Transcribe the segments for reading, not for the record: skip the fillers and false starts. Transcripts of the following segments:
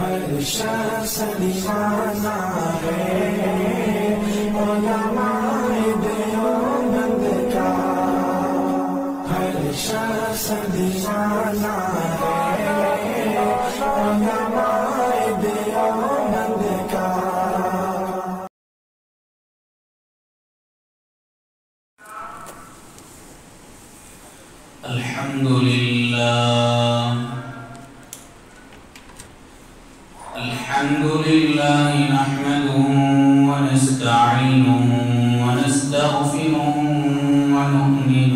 ہر شخص دیوانہ ہے علماء دیوبند کا، ہر شخص دیوانہ ہے علماء دیوبند کا۔ الحمد لله نحمده ونستعينه ونستغفره ونؤمن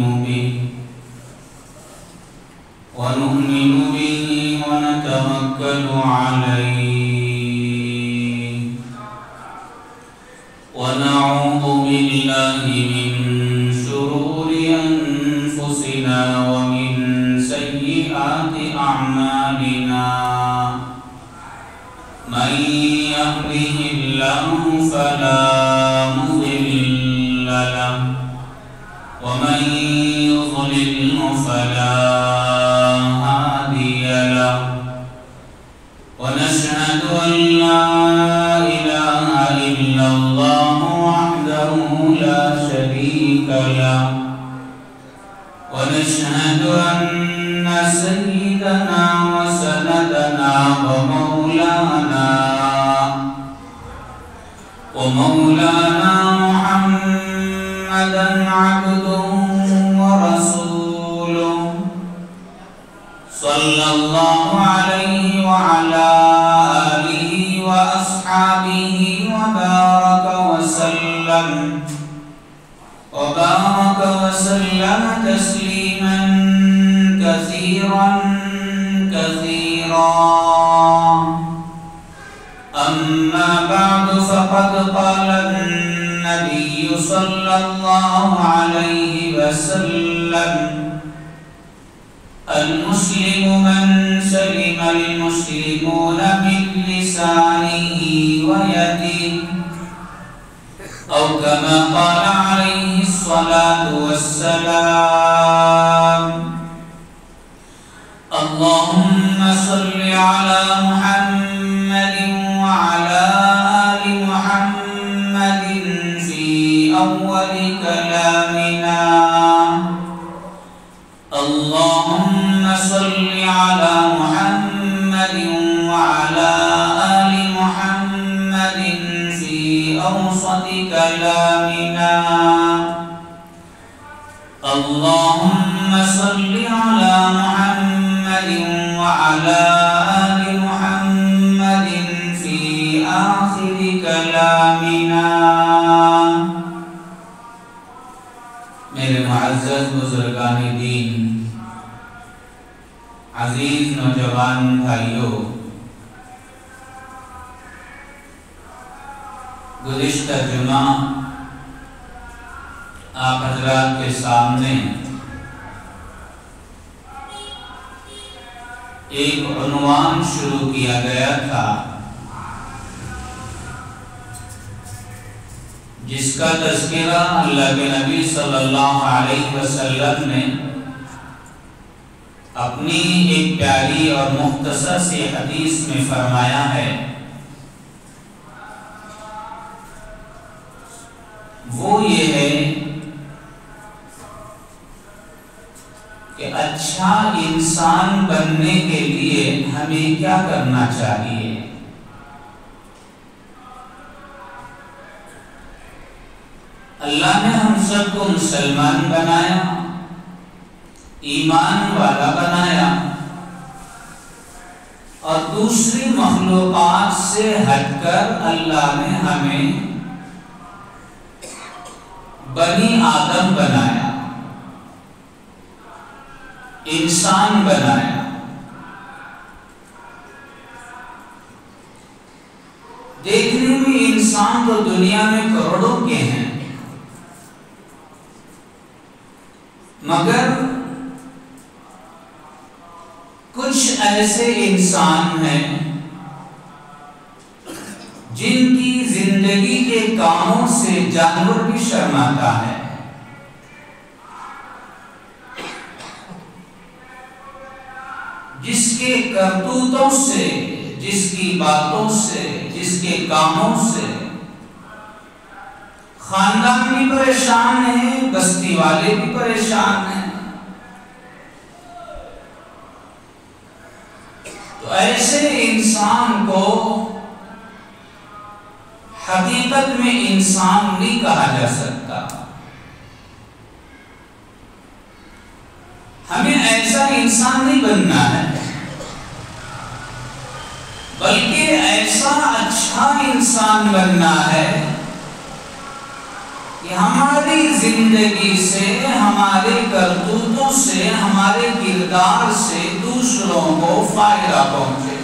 به ونتوكل عليه ونعوذ بالله من شرور أنفسنا ومن سيئات أعمالنا، من يهده الله فلا مضل له ومن يضلل فلا هادي له، ونشهد أن لا إله إلا الله وحده لا شريك له، ونشهد أن سيدنا وسندنا ومولانا محمدا عبده ورسوله، صلى الله عليه وعلى آله وأصحابه وبارك وسلم تسليما كثيرا كثيرا. أما بعد، فقد قال النبي صلى الله عليه وسلم: المسلم من سلم المسلمون من لسانه ويده، أو كما قال عليه الصلاة والسلام. اللهم صل على محمد وعلى آل محمد في أول كلامنا. اللهم صل على محمد وعلى آل محمد في أوسط كلامنا. اللهم صل على محمد وعلى آل محمد في آخر كلامنا. میرے معزز بزرگان دین، عزیز نوجوان بھائیوں، گزشتہ جمعہ آپ حضرات کے سامنے ایک عنوان شروع کیا گیا تھا جس کا تذکرہ اللہ کے نبی صلی اللہ علیہ وسلم نے اپنی ایک پیاری اور مختصر سی حدیث میں فرمایا ہے. وہ یہ ہے کہ اچھا انسان بننے کے لیے ہمیں کیا کرنا چاہیے. اللہ نے ہم سب کو مسلمان بنایا، ایمان والا بنایا، اور دوسری مخلوقات سے ہٹ کر اللہ نے ہمیں بنی آدم بنایا، انسان بنایا. دیکھنے میں انسان تو دنیا میں کروڑوں کے ہیں، مگر کچھ ایسے انسان ہیں جن کی زندگی کے کاموں سے جانور بھی شرماتا ہے. جس کے کرتوتوں سے، جس کی باتوں سے، جس کے کاموں سے خاندان بھی پریشان ہیں، بستی والے بھی پریشان ہیں. تو ایسے انسان کو حقیقت میں انسان نہیں کہا جا سکتا. ہمیں ایسا انسان نہیں بننا ہے، بلکہ ایسا اچھا انسان بننا ہے کہ ہماری زندگی سے، ہمارے کرتوتوں سے، ہمارے کردار سے دوسروں کو فائدہ پہنچے،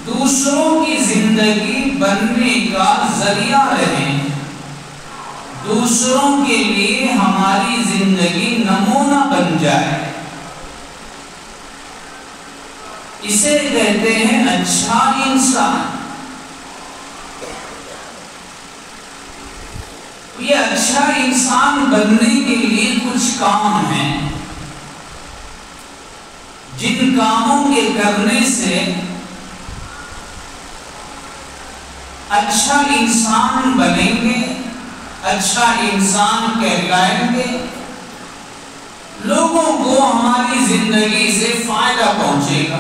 دوسروں کی زندگی بننے کا ذریعہ رہے، دوسروں کے لیے ہماری زندگی نمونہ بن جائے. اسے کہتے ہیں اچھا انسان. یہ اچھا انسان بننے کے لیے کچھ کام ہیں جن کاموں کے کرنے سے اچھا انسان بنیں گے، اچھا انسان کہلائیں گے، لوگوں کو ہماری زندگی سے فائدہ پہنچے گا.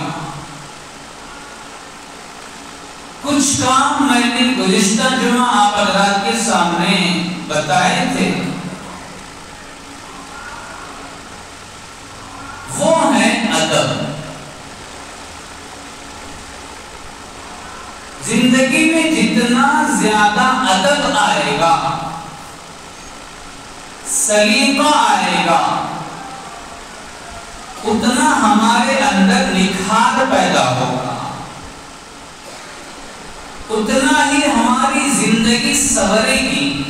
کچھ کام میں نے گزشتہ جمعہ آپ حضرات کے سامنے بتائے تھے، وہ ہے ادب. زندگی میں جتنا زیادہ ادب آئے گا، سلیقہ آئے گا، اتنا ہمارے اندر نکھار پیدا ہوگا، اتنا ہی ہماری زندگی سنورے گی،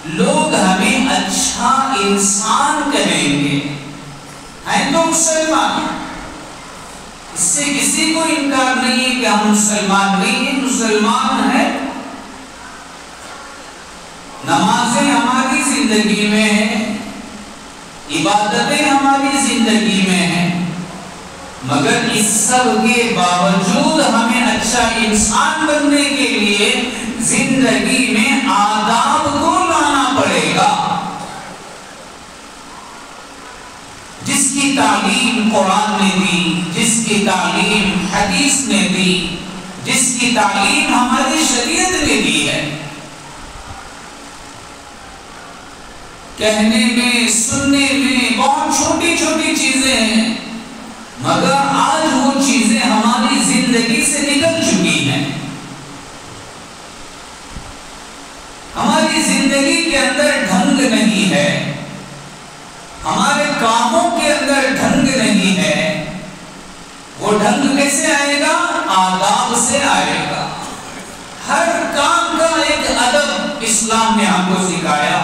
لوگ ہمیں اچھا انسان کہیں گے. ہیں تو مسلمان، اس سے کسی کو انکار نہیں ہے کہ ہم مسلمان نہیں ہیں، مسلمان ہیں. نمازیں ہماری زندگی میں ہیں، عبادتیں ہماری زندگی میں ہیں، مگر اس سب کے باوجود ہمیں اچھا انسان بننے کے لیے زندگی میں آداب کو لانا پڑے گا. جس کی تعلیم قرآن نے دی، جس کی تعلیم حدیث نے دی، جس کی تعلیم ہماری شریعت نے دی ہے. کہنے میں، سننے میں بہت چھوٹی چھوٹی چیزیں ہیں، مگر آج وہ چیزیں ہماری زندگی سے نکل چکی ہیں. ہماری زندگی کے اندر ڈھنگ نہیں ہے، ہمارے کاموں کے اندر ڈھنگ نہیں ہے. وہ ڈھنگ کیسے آئے گا؟ آداب سے آئے گا. ہر کام کا ایک ادب اسلام نے ہم کو سکھایا.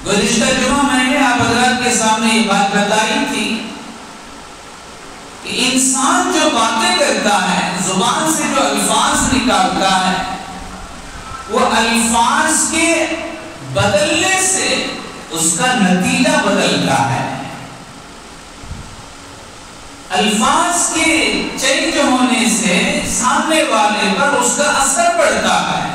گزشتہ جمعہ میں نے آپ حضرات کے سامنے یہ بات بتائی تھی کہ انسان جو باتیں کرتا ہے، زبان سے جو الفاظ نکالتا ہے، وہ الفاظ کے بدلنے سے اس کا نتیجہ بدلتا ہے. الفاظ کے چینج ہونے سے سامنے والے پر اس کا اثر پڑتا ہے.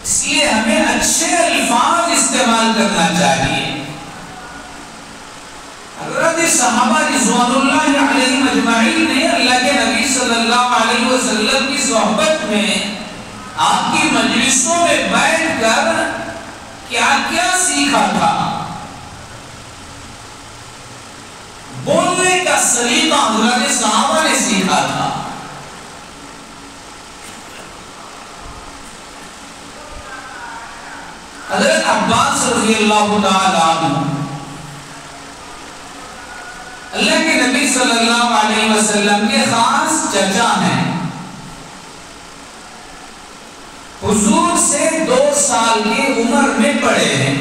اس لیے ہمیں اچھے الفاظ استعمال کرنا چاہیے. حضرت صحابہ رضوان اللہ علیہم اجمعین نے اللہ کے نبی صلی اللہ علیہ وسلم کی صحبت میں، آپ کی مجلسوں میں بیٹھ کر کیا کیا سیکھا تھا. بولنے کا سلیقہ حضرت صحابہ نے سیکھا تھا. حضرت عباس رضی اللہ تعالیٰ عنہ اللہ کے نبی صلی اللہ علیہ وسلم کے خاص چچا ہیں. حضور سے 2 سال کی عمر میں بڑے ہیں.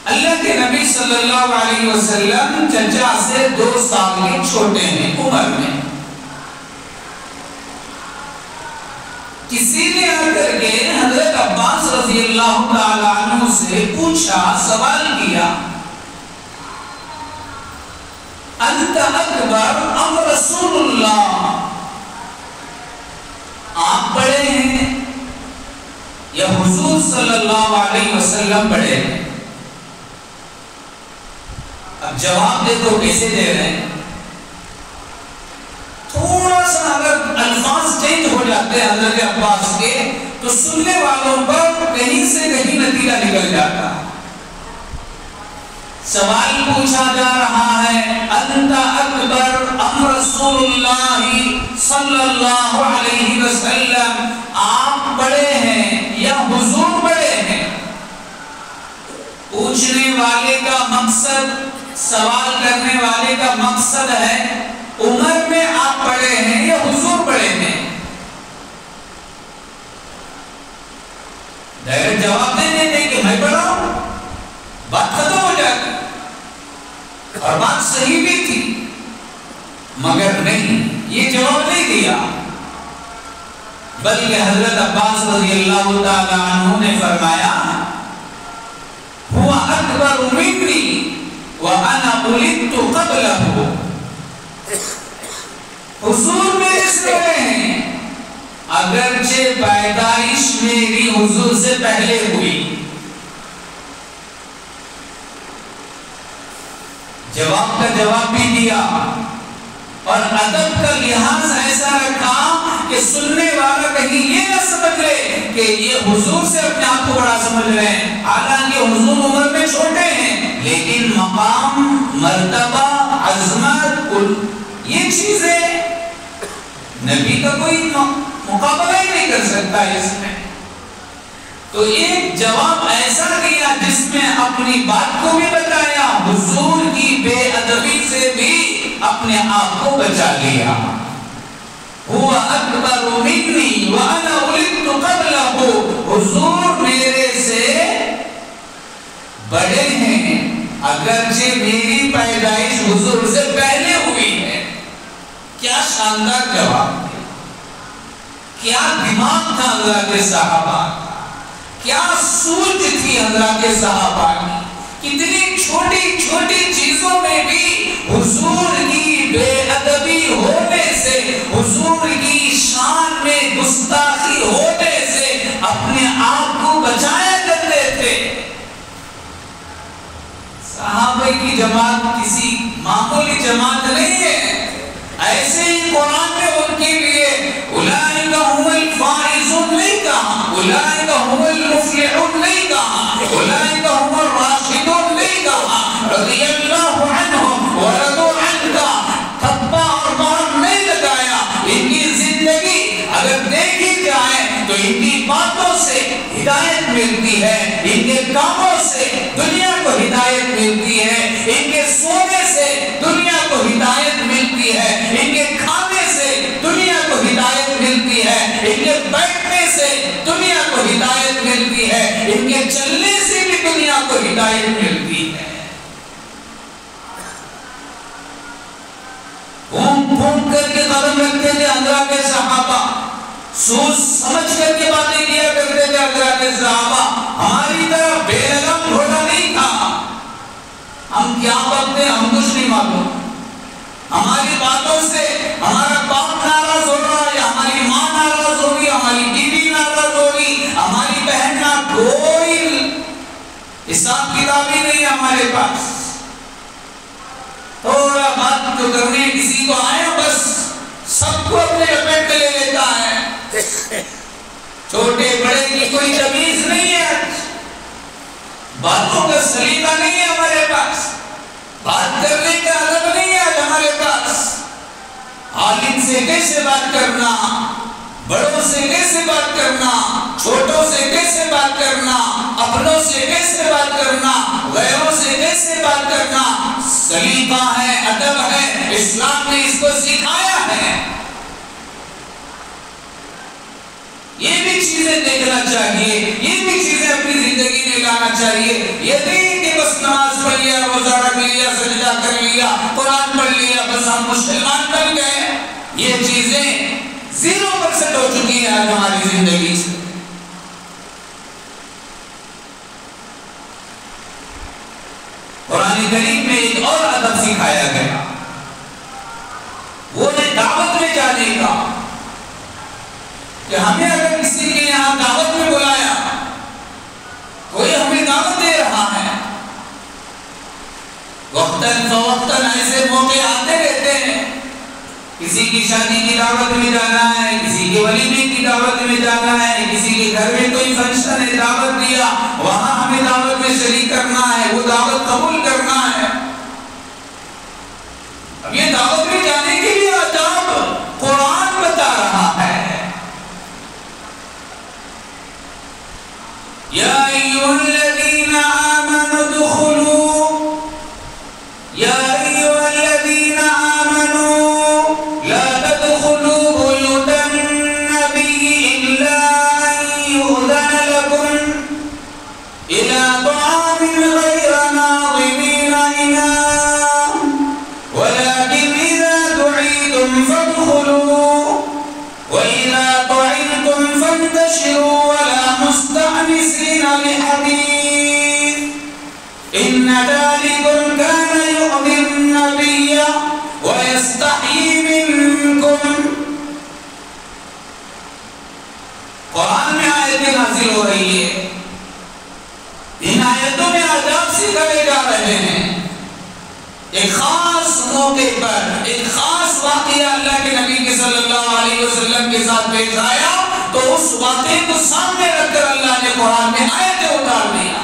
اللہ کے نبی صلی اللہ علیہ وسلم چچا سے 2 سال کے چھوٹے ہیں عمر میں. کسی نے آ کر کے حضرت عباس رضی اللہ تعالیٰ عنہ سے پوچھا، سوال کیا اکبر ام رسول اللہ، آپ بڑے ہیں یا حضور صلی اللہ علیہ وسلم بڑے ہیں؟ اب جواب دیکھو کیسے دے رہے ہیں. تھوڑا سا اگر الفاظ چینج ہو جاتے ہیں حضرت عباس کے تو سننے والوں پر کہیں سے کہیں نتیجہ نکل جاتا. سوال پوچھا جا رہا ہے انت اکبر ام رسول اللہ صلی اللہ علیہ وسلم، آپ بڑے ہیں یا حضور بڑے ہیں؟ پوچھنے والے کا مقصد، سوال کرنے والے کا مقصد ہے عمر میں آپ بڑے ہیں یا حضور بڑے ہیں؟ ڈائریکٹ جواب نہیں دیتے کہ میں بڑا ہوں، بات ختم ہو جاتی اور بات صحیح بھی تھی، مگر نہیں، یہ جواب نہیں دیا، بلکہ حضرت عباس رضی اللہ تعالی عنہ نے فرمایا ہوا اکبر منی وانا ولدت قبلہ، حضور میرے سے بڑے ہیں اگرچہ پیدائش میری حضور سے پہلے ہوئی. جواب کا جواب بھی دیا اور ادب کا لحاظ ایسا رکھا کہ سننے والا کہیں یہ نہ سمجھ لے کہ یہ حضور سے اپنے آپ کو بڑا سمجھ رہے ہیں، حالانکہ حضور عمر میں چھوٹے ہیں لیکن مقام، مرتبہ، عظمت، یہ چیزیں نبی کا کوئی مقابلہ ہی نہیں کر سکتا اس میں. تو ایک جواب ایسا دیا جس میں اپنی بات کو بھی بتایا، حضور کی بے ادبی سے بھی اپنے آپ کو بچا لیا. ہوا اکبر منی وانا ولدت قبلہ، حضور میرے سے بڑے ہیں اگرچہ میری پیدائش حضور سے پہلے ہوئی ہے. کیا شاندار جواب دیا، کیا دماغ تھا حضرات صحابہ، کیا سوچ تھی حضرات صحابہ کی، کتنی چھوٹی چھوٹی چیزوں میں بھی حضور کی بے ادبی ہونے سے، حضور کی شان میں گستاخی ہونے سے اپنے آپ کو بچایا کرتے تھے. صحابہ کی جماعت کسی معمولی جماعت نہیں ہے. ایسے ہی قرآن میں ان کے لیے اولئک هم الفائزون نہیں کہا، اولئک هم المفلحون نہیں کہا، اولئک هم الراشدون نہیں کہا، رضی اللہ عنہم ورضوا عنہ تھپا اور مہر نہیں لگایا. ان کی زندگی اگر دیکھی جائے تو ان کی باتوں سے ہدایت ملتی ہے، ان کے کاموں سے دنیا کو ہدایت ملتی ہے، ان کے سونے سے دنیا کو ہدایت ملتی ہے، ان کے کھانے سے دنیا کو ہدایت ملتی ہے، ان کے بیٹھنے سے دنیا کو ہدایت ملتی ہے، ان کے چلنے سے بھی دنیا کو ہدایت ملتی ہے. گھوم کر کے قدم رکھتے تھے حضرات صحابہ، سوچ سمجھ کر کے باتیں کیا کرتے تھے حضرات صحابہ. ہماری طرح بے لگام گھوڑا نہیں تھا. ہم کیا بکتے ہیں ہم کچھ نہیں معلوم. ہماری باتوں سے ہمارا باپ ناراض ہو رہا ہے، ہماری ماں ناراض ہوگی، ہماری بیوی ناراض ہوگی، ہماری بہن نہ، کوئی حساب کتاب ہی نہیں ہمارے پاس. تھوڑا بات جو کرنے کسی کو آیا بس سب کو اپنے لپیٹ میں لے لیتا ہے. چھوٹے بڑے کی کوئی تمیز نہیں ہے، باتوں کا سلیقہ نہیں ہے ہمارے پاس، بات کرنے کا ادب نہیں ہے ہمارے پاس. عالم سے کیسے بات کرنا، بڑوں سے کیسے بات کرنا، چھوٹوں سے کیسے بات کرنا، اپنوں سے کیسے بات کرنا، غیروں سے کیسے بات کرنا، سلیقہ ہے، ادب ہے. اسلام نے اس کو سکھایا ہے. یہ بھی چیزیں دیکھنا چاہیے، یہ بھی چیزیں اپنی زندگی میں لانا چاہیے. یہ نہیں کہ بس نماز پڑھ لیا، روزہ رکھ لیا، سجدہ کر لیا، قرآن پڑھ لیا، بس ہم مسلمان بن گئے. یہ چیزیں 0% ہو چکی ہیں آج ہماری زندگی سے. قرآن کریم میں ایک اور ادب سکھایا گیا. جانے کا کہ ہمیں اگر کسی کے یہاں دعوت میں بلایا، کوئی ہمیں دعوت دے رہا ہے، وقتاً فوقتاً ایسے موقع آتے رہتے ہیں، کسی کی شادی کی دعوت میں جانا ہے، کسی کے ولیمے کی دعوت میں جانا ہے، کسی کے گھر میں کوئی فنکشن ہے، دعوت دیا، وہاں ہمیں دعوت میں شریک کرنا ہے، وہ دعوت قبول کرنا ہے۔ اب یہ دعوت میں جانے کے لیے آداب قرآن بتا رہا ہے۔ یا ایھا الذین آمنوا ادخلوا یا ایھا الذین آمنوا لا تدخلوا بیوت النبی الا ان یؤذن لکم الی طعام غیر ناظرین اناء ولکن اذا دعیتم فادخلوا وَإِذَا طَعِمْتُمْ فَانْتَشِرُوا وَلَا مُسْتَأْنِسِينَ لِحَدِيثٍ إِنَّ ذَلِكُمْ كَانَ يُؤْذِي النَّبِيَّ وَيَسْتَحْيِي مِنكُمْ۔ قرآن میں آیتیں نازل ہو رہی ہے، ان آیتوں میں آداب سکھائے جا رہے ہیں۔ ایک خاص موقع پر ایک خاص واقعہ اللہ کے نبی کے صلی اللہ علیہ وسلم کے ساتھ پیش آیا تو اس واقعے کو سامنے رکھ کر اللہ نے قرآن میں آیتیں اتار دیا۔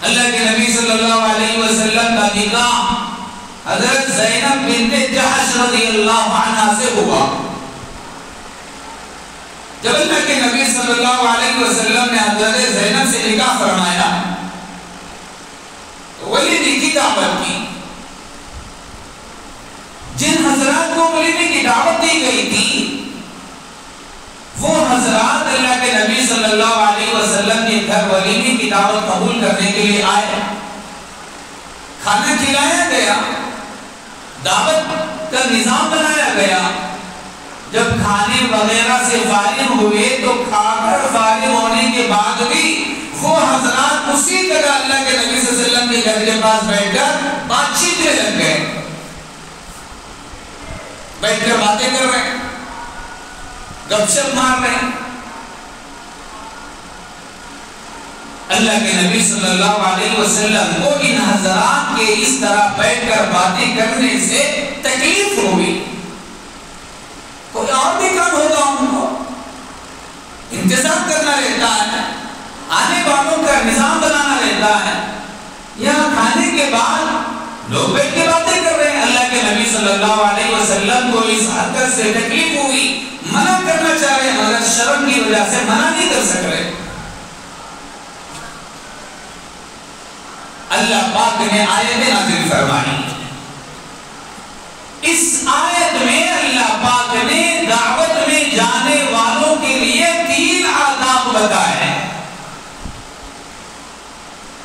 اللہ کے نبی صلی اللہ علیہ وسلم کا نکاح حضرت زینب بنت جحش رضی اللہ عنہا سے ہوا۔ جب اللہ کے نبی صلی اللہ علیہ وسلم نے حضرت زینب سے نکاح فرمایا، ولیمے کی دعوت کی۔ جن حضرات کو ولیمے کی دعوت دی گئی تھی وہ حضرات اللہ کے نبی صلی اللہ علیہ وسلم کے گھر ولیمے کی دعوت قبول کرنے کے لیے آئے۔ کھانا کھلایا گیا، دعوت کا نظام بنایا گیا۔ جب کھانے وغیرہ سے فارغ ہوئے تو کھا کر فارغ ہونے کے بعد بھی وہ حضرات اسی جگہ اللہ کے نبی صلی اللہ علیہ وسلم کے گھر کے پاس بیٹھ کر بات چیت میں لگ گئے، بیٹھ کر باتیں کر رہے ہیں، گپ شپ مار رہے ہیں۔ اللہ کے نبی صلی اللہ علیہ وسلم کو ان حضرات کے اس طرح بیٹھ کر باتیں کرنے سے تکلیف ہوئی۔ کوئی اور بھی کام ہوگا، ان کو انتظار کرنا رہتا ہے، آنے والوں کا نظام بنانا رہتا ہے۔ یہاں کھانے کے بعد لوگ بیٹھ کے باتیں کر رہے ہیں۔ اللہ کے نبی صلی اللہ علیہ وسلم کو اس حرکت سے تکلیف ہوئی، منع کرنا چاہ رہے ہیں مگر شرم کی وجہ سے منع نہیں کر سک رہے۔ اللہ پاک نے آیت نازل فرمائی۔ اس آیت میں اللہ پاک نے دعوت میں جانے والوں کے لیے 3 آداب بتائے۔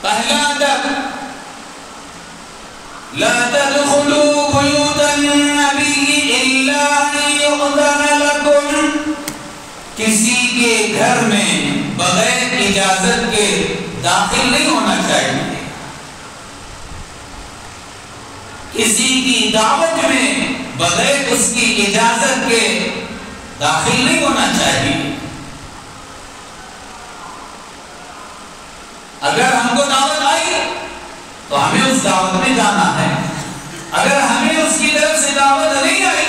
پہلا ادب، لا تدخلوا بیوت النبی الا ان یؤذن لکم، کسی کے گھر میں بغیر اجازت کے داخل نہیں ہونا چاہیے، کسی کی دعوت میں بغیر اس کی اجازت کے داخل نہیں ہونا چاہیے۔ اگر ہم کو دعوت آئی تو ہمیں اس دعوت میں جانا ہے، اگر ہمیں اس کی طرف سے دعوت نہیں آئی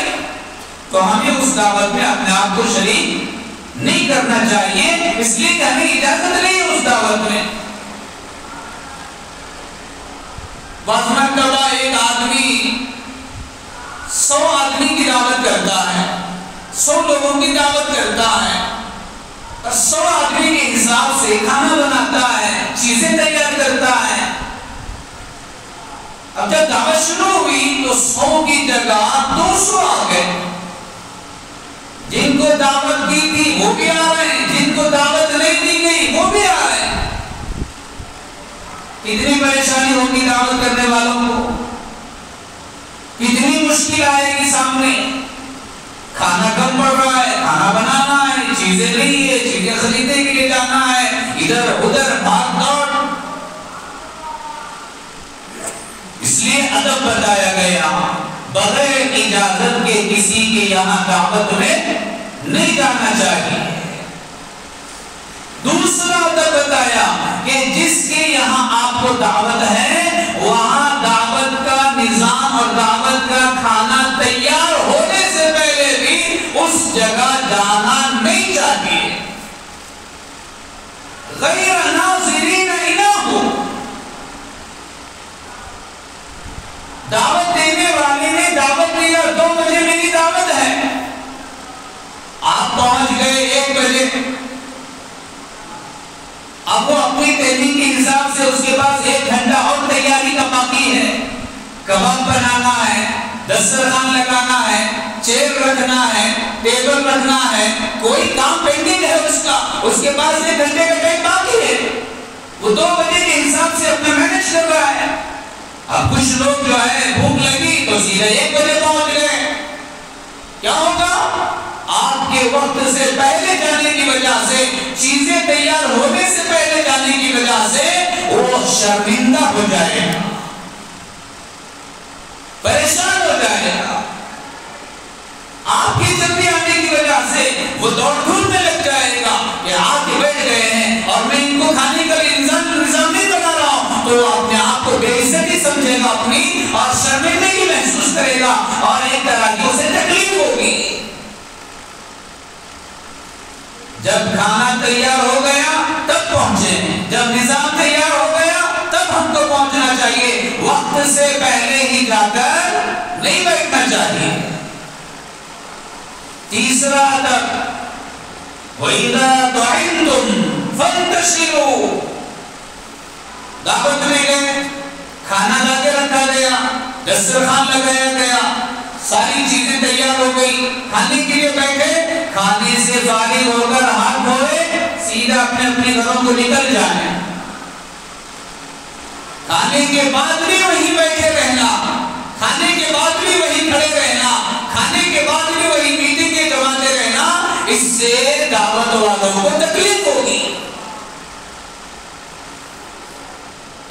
تو ہمیں اس دعوت میں اپنے آپ کو شریک نہیں کرنا چاہیے، اس لیے کہ ہمیں اجازت نہیں ہے اس دعوت میں۔ بعض مرتبہ ایک آدمی 100 آدمی کی دعوت کرتا ہے، 100 لوگوں کی دعوت کرتا ہے، اور 100 آدمی کے حساب سے کھانا بناتا ہے، چیزیں تیار کرتا ہے۔ اب جب دعوت شروع ہوئی تو 100 کی جگہ 200 آ گئے۔ جن کو دعوت دی تھی وہ بھی آ رہے ہیں، جن کو دعوت نہیں دی گئی وہ بھی آ رہے ہیں۔ کتنی پریشانی ہوگی دعوت کرنے والوں کو، کتنی مشکل آئے گی سامنے۔ کھانا کم پڑ رہا ہے، کھانا بنانا ہے، چیزیں نہیں ہے، چیزیں خریدنے کے لیے جانا ہے، ادھر ادھر بھاگ دوڑ۔ اس لیے ادب بتایا گیا، بغیر اجازت کے کسی کے یہاں دعوت میں نہیں جانا چاہیے۔ دوسرا ادب بتایا کہ جس کے یہاں آپ کو دعوت ہے وہاں دعوت کا نظام اور دعوت کا کھانا تیار ہونے سے پہلے بھی اس جگہ جانا نہیں چاہیے۔ غیر ناظرین انہ، دعوت دینے والے نے دعوت دیا 2 بجے میری دعوت ہے، آپ پہنچ گئے 1 بجے، اب وہ اپنی تعلیم کے حساب سے اس کے پاس 1 گھنٹہ اور تیاری کا باقی ہے، کباب بنانا ہے، دسترخوان لگانا ہے، چیئر رکھنا ہے، ٹیبل رکھنا ہے، کوئی کام پینڈنگ ہے اس کے پاس 1 گھنٹے کا ٹائم باقی ہے، وہ 2 بجے کے حساب سے اپنا مینج کر رہا ہے۔ اب کچھ لوگ جو ہے بھوک لگی تو سیدھا 1 بجے پہنچ گئے، کیا ہوگا؟ آپ کے وقت سے پہلے جانے کی وجہ سے، چیزیں تیار ہونے سے پہلے جانے کی وجہ سے وہ شرمندہ ہو جائے گا، پریشان ہو جائے گا۔ آپ کی جلدی آنے کی وجہ سے وہ دوڑ دھوپ میں لگ جائے گا کہ آپ کے بیٹھ گئے ہیں اور میں ان کو کھانے کا نظام نہیں بنا رہا ہوں، تو وہ اپنے آپ کو بے عزتی سمجھے گا اپنی، اور شرمندگی محسوس کرے گا، اور ایک طرح کی اسے تکلیف ہوگی۔ جب کھانا تیار ہو گیا تب پہنچے، جب نظام تیار ہو گیا تب ہم کو پہنچنا چاہیے، وقت سے پہلے ہی جا کر نہیں بیٹھنا چاہیے۔ تیسرا ادب، وَإِذَا طَعِمْتُمْ فَانْتَشِرُوا، دعوت میں گئے، کھانا لا کے رکھا گیا، دسترخوان لگایا گیا، ساری چیزیں تیار ہو گئی، کھانے کے لیے بیٹھے، کھانے سے فارغ ہو کر ہاتھ دھوئے، سیدھا اپنے گھروں کو نکل جائیں۔ کھانے کے بعد بھی وہیں بیٹھے رہنا، کھانے کے بعد بھی وہیں کھڑے رہنا، کھانے کے بعد بھی وہی میٹنگیں جماتے رہنا، اس سے دعوت والوں کو تکلیف ہوگی،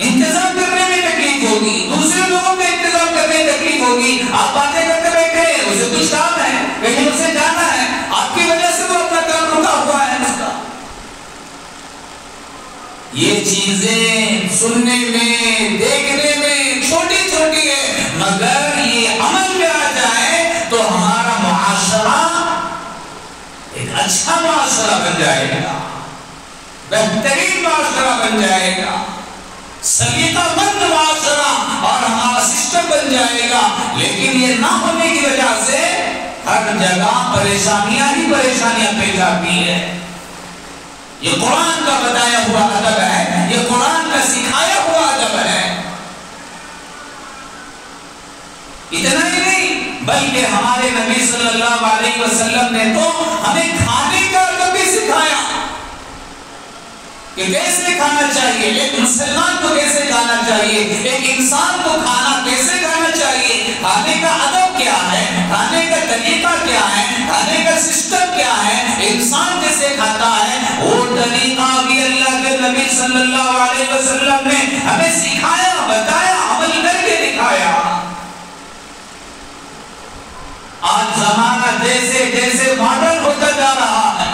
انتظام کرنے میں تکلیف ہوگی، دوسرے لوگوں کا انتظام کرنے میں تکلیف ہوگی۔ آپ باتیں کرتے بیٹھے ہیں، اسے کچھ کام ہے، کہیں اسے جانا ہے، آپ کی وجہ سے وہ اپنا کام رکا ہوا ہے اس کا۔ یہ چیزیں سننے میں، دیکھنے میں چھوٹی چھوٹی ہے، مگر یہ عمل میں آ جائے تو ہمارا معاشرہ ایک اچھا معاشرہ بن جائے گا، بہترین معاشرہ بن جائے گا، سلیقہ مند معاشرہ اور ہمارا سسٹم بن جائے گا۔ لیکن یہ نہ ہونے کی وجہ سے ہر جگہ پریشانیاں ہی پریشانیاں پیش آتی ہیں۔ یہ قرآن کا بتایا ہوا ادب ہے، یہ قرآن کا سکھایا ہوا ادب ہے۔ اتنا ہی نہیں بلکہ ہمارے نبی صلی اللہ علیہ وسلم نے تو ہمیں کھانے کا ادب بھی سکھایا کہ کیسے کھانا چاہیے، ایک مسلمان کو کیسے کھانا چاہیے، ایک انسان کو کھانا کیسے کھانا چاہیے، کھانے کا ادب کیا ہے، کھانے کا طریقہ کیا ہے، کھانے کا سسٹم کیا ہے، انسان کیسے کھاتا ہے، وہ طریقہ بھی اللہ کے نبی صلی اللہ علیہ وسلم نے ہمیں سکھایا، بتایا، عمل کر کے دکھایا۔ آج زمانہ جیسے جیسے ماڈرن ہوتا جا رہا ہے،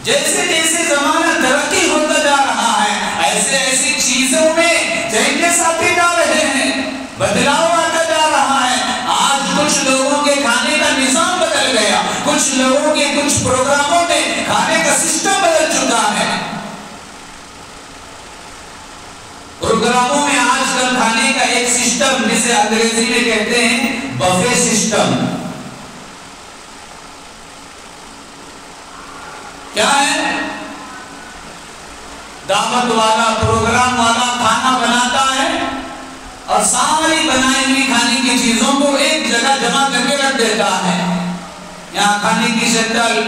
جیسے جیسے زمانہ ترقی ہوتا جا رہا ہے، ایسے ایسی چیزوں میں چینجز آتے جا رہے ہیں، بدلاؤ آتا جا رہا ہے۔ آج کچھ لوگوں کے کھانے کا نظام بدل گیا، کچھ لوگوں کے کچھ پروگراموں میں کھانے کا سسٹم بدل چکا ہے۔ پروگراموں میں آج کل کھانے کا ایک سسٹم جسے انگریزی میں کہتے ہیں بفے سسٹم، کیا ہے؟ دعوت والا، پروگرام والا کھانا بناتا ہے اور ساری بنائی ہوئی کھانے کی چیزوں کو ایک جگہ جمع کر کے رکھ دیتا ہے۔ یہاں کھانے کی شکل،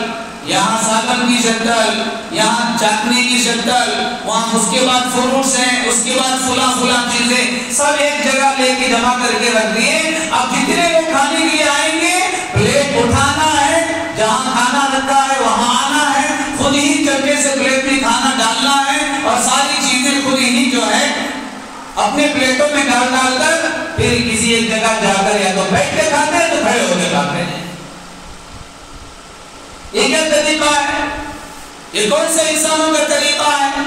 یہاں سالن کی شکل، یہاں چٹنی کی شکل، وہاں اس کے بعد فروٹس ہیں، اس کے بعد فلاں چیزیں سب ایک جگہ لے کے جمع کر کے رکھ دیے۔ اب جتنے لوگ کھانے کے لیے آئیں گے، پلیٹ اٹھانا ہے، جہاں کھانا رکھا ہے وہاں آنا ہے، خود ہی چمچے سے پلیٹ میں کھانا ڈالنا ہے اور ساری چیزیں خود ہی جو ہے اپنے پلیٹوں میں ڈال کر پھر کسی ایک جگہ جا کر یا تو بیٹھ کے کھاتے ہیں تو کھڑے ہو کے کھاتے ہیں. یہ کیا طریقہ ہے؟ یہ کون سے انسانوں کا طریقہ ہے؟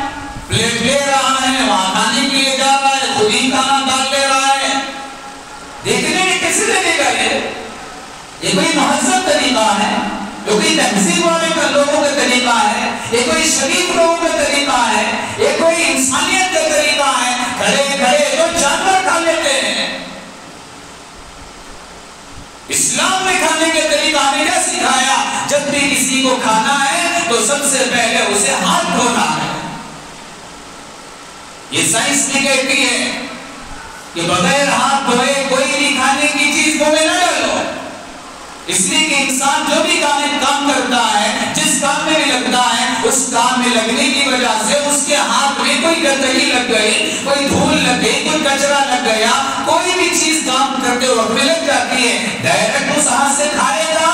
پلیٹ لے رہا ہے، وہاں کھانے کے لیے جا رہا ہے، خود ہی کھانا ڈال لے رہا ہے. دیکھنے میں کیسے لگے گا یہ کوئی مہذب طریقہ ہے؟ یہ کوئی تہذیب والے کا لوگوں کا طریقہ ہے؟ یہ کوئی شریف لوگوں کا طریقہ ہے؟ یہ کوئی انسانیت کا طریقہ ہے؟ کھڑے کھڑے جو جانور کھا لیتے ہیں. اسلام میں کھانے کے طریقہ ہمیں کیا سکھایا؟ جب بھی کسی کو کھانا ہے تو سب سے پہلے اسے ہاتھ دھونا ہے. یہ سائنس بھی کہتی ہے کہ بغیر ہاتھ دھوئے کوئی بھی کھانے کی چیز منہ میں نہ ڈالو. اس لیے کہ انسان جو بھی کام کرتا ہے، جس کام میں بھی لگتا ہے، اس کام میں لگنے کی وجہ سے اس کے ہاتھ میں کوئی گندگی لگ گئی، کوئی دھول لگ گئی، کوئی کچرا لگ گیا، کوئی بھی چیز کام کرتے وقت میں لگ جاتی ہے. ڈائریکٹ اس ہاتھ سے کھائے گا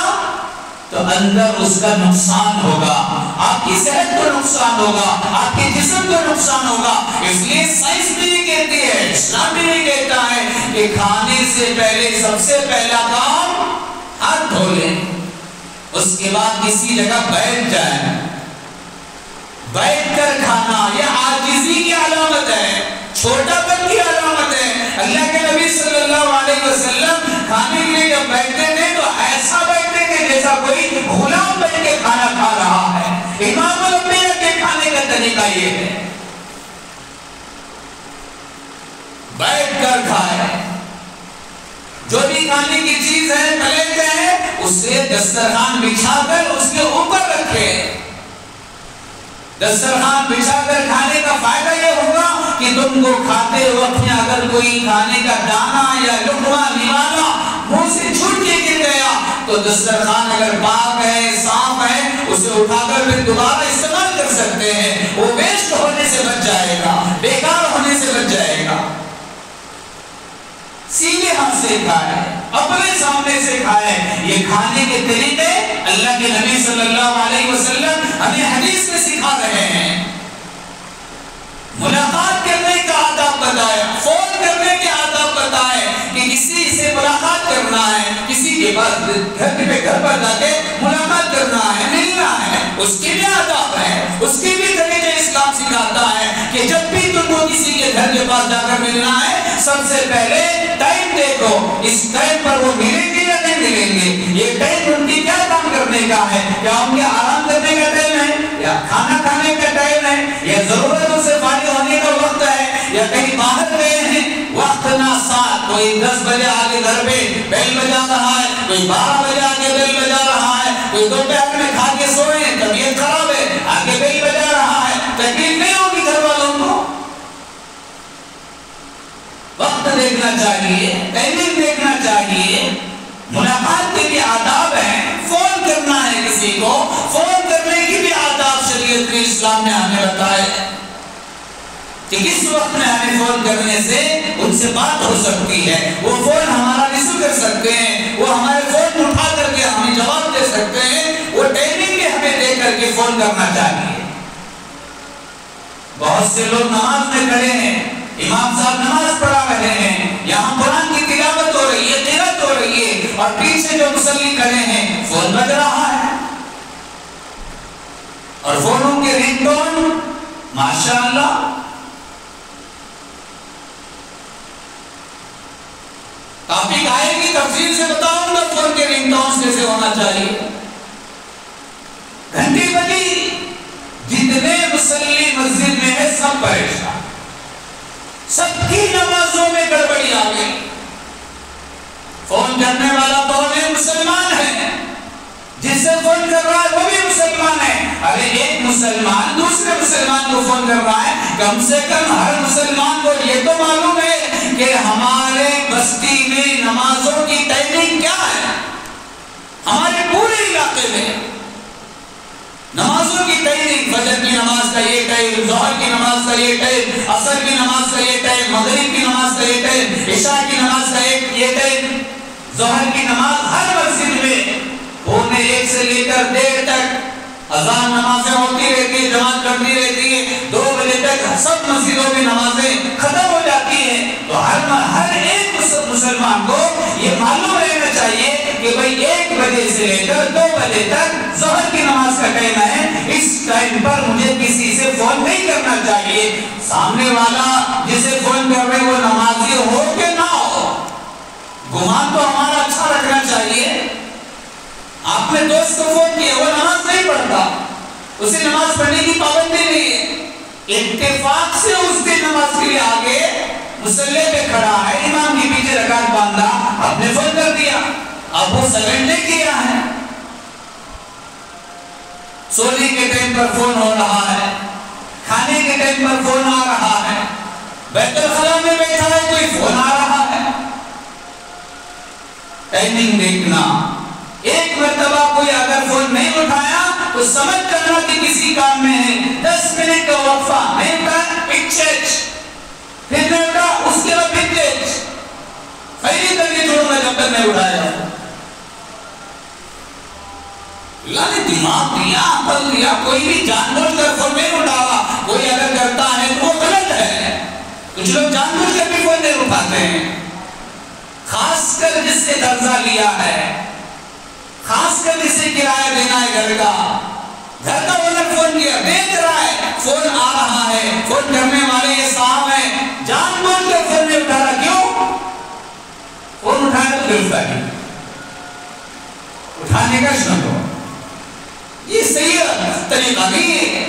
تو اندر اس کا نقصان ہوگا، آپ کی صحت کو نقصان ہوگا، آپ کے جسم کو نقصان ہوگا. اس لیے سائنس بھی نہیں کہتی ہے، اسلام بھی نہیں کہتا ہے کہ کھانے سے پہلے سب سے پہلا کام ہاتھ دھو لیں، اس کے بعد کسی جگہ بیٹھ جائیں. بیٹھ کر کھانا یہ عاجزی کی علامت ہے، چھوٹا پن کی علامت ہے. اللہ کے نبی صلی اللہ علیہ وسلم کھانے کے لیے جب بیٹھتے تھے تو ایسا بیٹھتے تھے جیسا کوئی غلام بیٹھ کے کھانا کھا رہا ہے. امام الانبیاء کے کھانے کا طریقہ یہ ہے، بیٹھ کر کھائے. جو بھی کھانے کی چیز ہے پلیٹ ہے اسے دسترخوان بچھا کر اس کے اوپر رکھے. دسترخوان بچھا کر کھانے کا فائدہ یہ ہوگا کہ تم کو کھاتے وقت میں اگر کوئی کھانے کا دانا یا لقمہ نوالا منہ سے چھوٹ کے گر گیا تو دسترخوان اگر پاک ہے، صاف ہے، اسے اٹھا کر پھر دوبارہ استعمال کر سکتے ہیں. وہ ویسٹ ہونے سے بچ جائے گا، بیکار ہونے سے بچ جائے گا. سیدھے ہاتھ سے کھائے، اپنے سامنے سے کھائے. یہ کھانے کے طریقے اللہ کے نبی صلی اللہ علیہ وسلم ہمیں حدیث میں سکھا رہے ہیں. ملاقات کرنے کا آداب بتایا، فون کرنے کے آداب بتائے کہ کسی سے ملاقات کرنا ہے، کسی کے پاس گھر پر جا کے ملاقات کرنا ہے، ملنا ہے، اس کے بھی آداب ہے، اس کے بھی طریقے اسلام سکھاتا ہے کہ جب بھی تم کو کسی کے گھر کے پاس جا کر ملنا ہے سب سے پہلے ٹائم دیکھو، اس ٹائم پر وہ ملیں گے یا نہیں ملیں گے. یہ ٹائم ان کی کیا کام کرنے کا ہے؟ کیا ان کے آرام کرنے کا ٹائم ہے یا کھانا کھانے کا ٹائم ہے یا ضرورتوں سے فارغ ہونے کا وقت ہے یا کہیں باہر گئے ہیں؟ وقت نہ ساتھ، کوئی 10 بجے آگے گھر پہ بیل بجا رہا ہے، کوئی 12 بجے آگے بیل بجا رہا ہے، کوئی دوپہر میں کھا کے سوئے، طبیعت خراب ہے، آگے بیل بجا رہا ہے. تکلیف نہیں ہوگی گھر والوں کو؟ وقت دیکھنا چاہیے، ٹائمنگ دیکھنا چاہیے. ملاقات کے بھی آداب ہیں. فون کرنا ہے کسی کو، فون کرنے کی بھی آداب شریعت کے اسلام نے ہمیں بتائے کہ کس وقت میں ہمیں فون کرنے سے ان سے بات ہو سکتی ہے. وہ فون ہمارا ریسیو کر سکتے ہیں، وہ ہمارے فون اٹھا کر کے ہمیں جواب دے سکتے ہیں. وہ ٹائمنگ بھی ہمیں دے کر کے فون کرنا چاہیے. بہت سے لوگ نماز میں کھڑے ہیں، امام صاحب نماز پڑھا رہے ہیں، یہاں قرآن کی تلاوت ہو رہی ہے، قرات ہو رہی ہے، اور پیچھے جو مصلی کھڑے ہیں فون بج رہا ہے. اور فونوں کے رنگ ٹون ماشاءاللہ ٹاپک آئے گی تفصیل سے بتاؤں گا فون کے رنگ ٹون کیسے ہونا چاہیے. گھنٹی بجی، جتنے مصلی مسجد میں ہے سب پریشان، سب کی نمازوں میں گڑبڑی آ گئی. فون کرنے والا تو ہمیں مسلمان ہے، جس سے فون کر رہا ہے وہ بھی مسلمان ہے. ارے ایک مسلمان دوسرے مسلمان کو فون کر رہا ہے، کم سے کم ہر مسلمان کو یہ تو معلوم ہے کہ ہمارے بستی میں نمازوں کی ٹائمنگ کیا ہے. ہمارے پورے علاقے میں نمازوں کی ٹائمنگ، فجر کی نماز کا یہ ٹائم، ظہر کی نماز کا یہ ٹائم، عصر کی نماز کا یہ ٹائم، مغرب کی نماز کا یہ ٹائم، عشاء کی نماز کا یہ ٹائم. ظہر کی نماز ہر مسجد میں پونے 1 سے لے کر 1:30 تک اذان نمازیں ہوتی رہتی ہے، جماعت کرتی رہتی ہے. 2 بجے تک سب مسجدوں میں نمازیں ختم ہو جاتی ہیں. تو ہر ایک بجے تک ظہر کی نماز کا ٹائم ہے، اس ٹائم پر مجھے کسی سے فون نہیں کرنا چاہیے. سامنے والا جسے فون کر رہے وہ نمازی ہو کہ نہ ہو، گمان تو ہمارا اچھا رکھنا چاہیے. آپ نے دوست کو فون کیا، وہ نماز نہیں پڑھتا، اسے نماز پڑھنے کی پابندی نہیں ہے، اتفاق سے اس دن نماز کے لیے آگے مصلی پہ کھڑا ہے، امام کے پیچھے رکعت باندھا، آپ نے فون کر دیا، اب وہ سرنڈر کیا ہے. سونے کے ٹائم پر فون ہو رہا ہے، کھانے کے ٹائم پر فون آ رہا ہے، بیت الخلاء میں بیٹھا ہے کوئی فون آ رہا ہے. ٹائمنگ دیکھنا. ایک مرتبہ کوئی اگر فون نہیں اٹھایا تو سمجھ کرنا کہ کسی کام میں ہے. 10 منٹ کا وقفہ نہیں اٹھا، پچھچ پھر نہیں اٹھا، اس کے بعد پچھچ خیری کر کے چھوڑوں گا جب تک نہیں اٹھایا. اللہ نے دماغ دیا، عقل دیا، کوئی بھی جان بوجھ کر فون نہیں اٹھاوا. کوئی اگر کرتا ہے تو وہ غلط ہے. کچھ لوگ جان بوجھ کر بھی فون نہیں اٹھاتے ہیں، خاص کر جس سے قرضہ لیا ہے، خاص کر جسے کرایہ دینا ہے گھر کا اونر فون کیا، دیکھ رہا ہے فون آ رہا ہے، فون کرنے والے یہ صاحب ہیں، جان بوجھ کر فون نہیں اٹھا رہا. کیوں؟ فون اٹھایا تو گرفتاری، اٹھانے کا شرط ہو. یہ صحیح طریقہ نہیں ہے.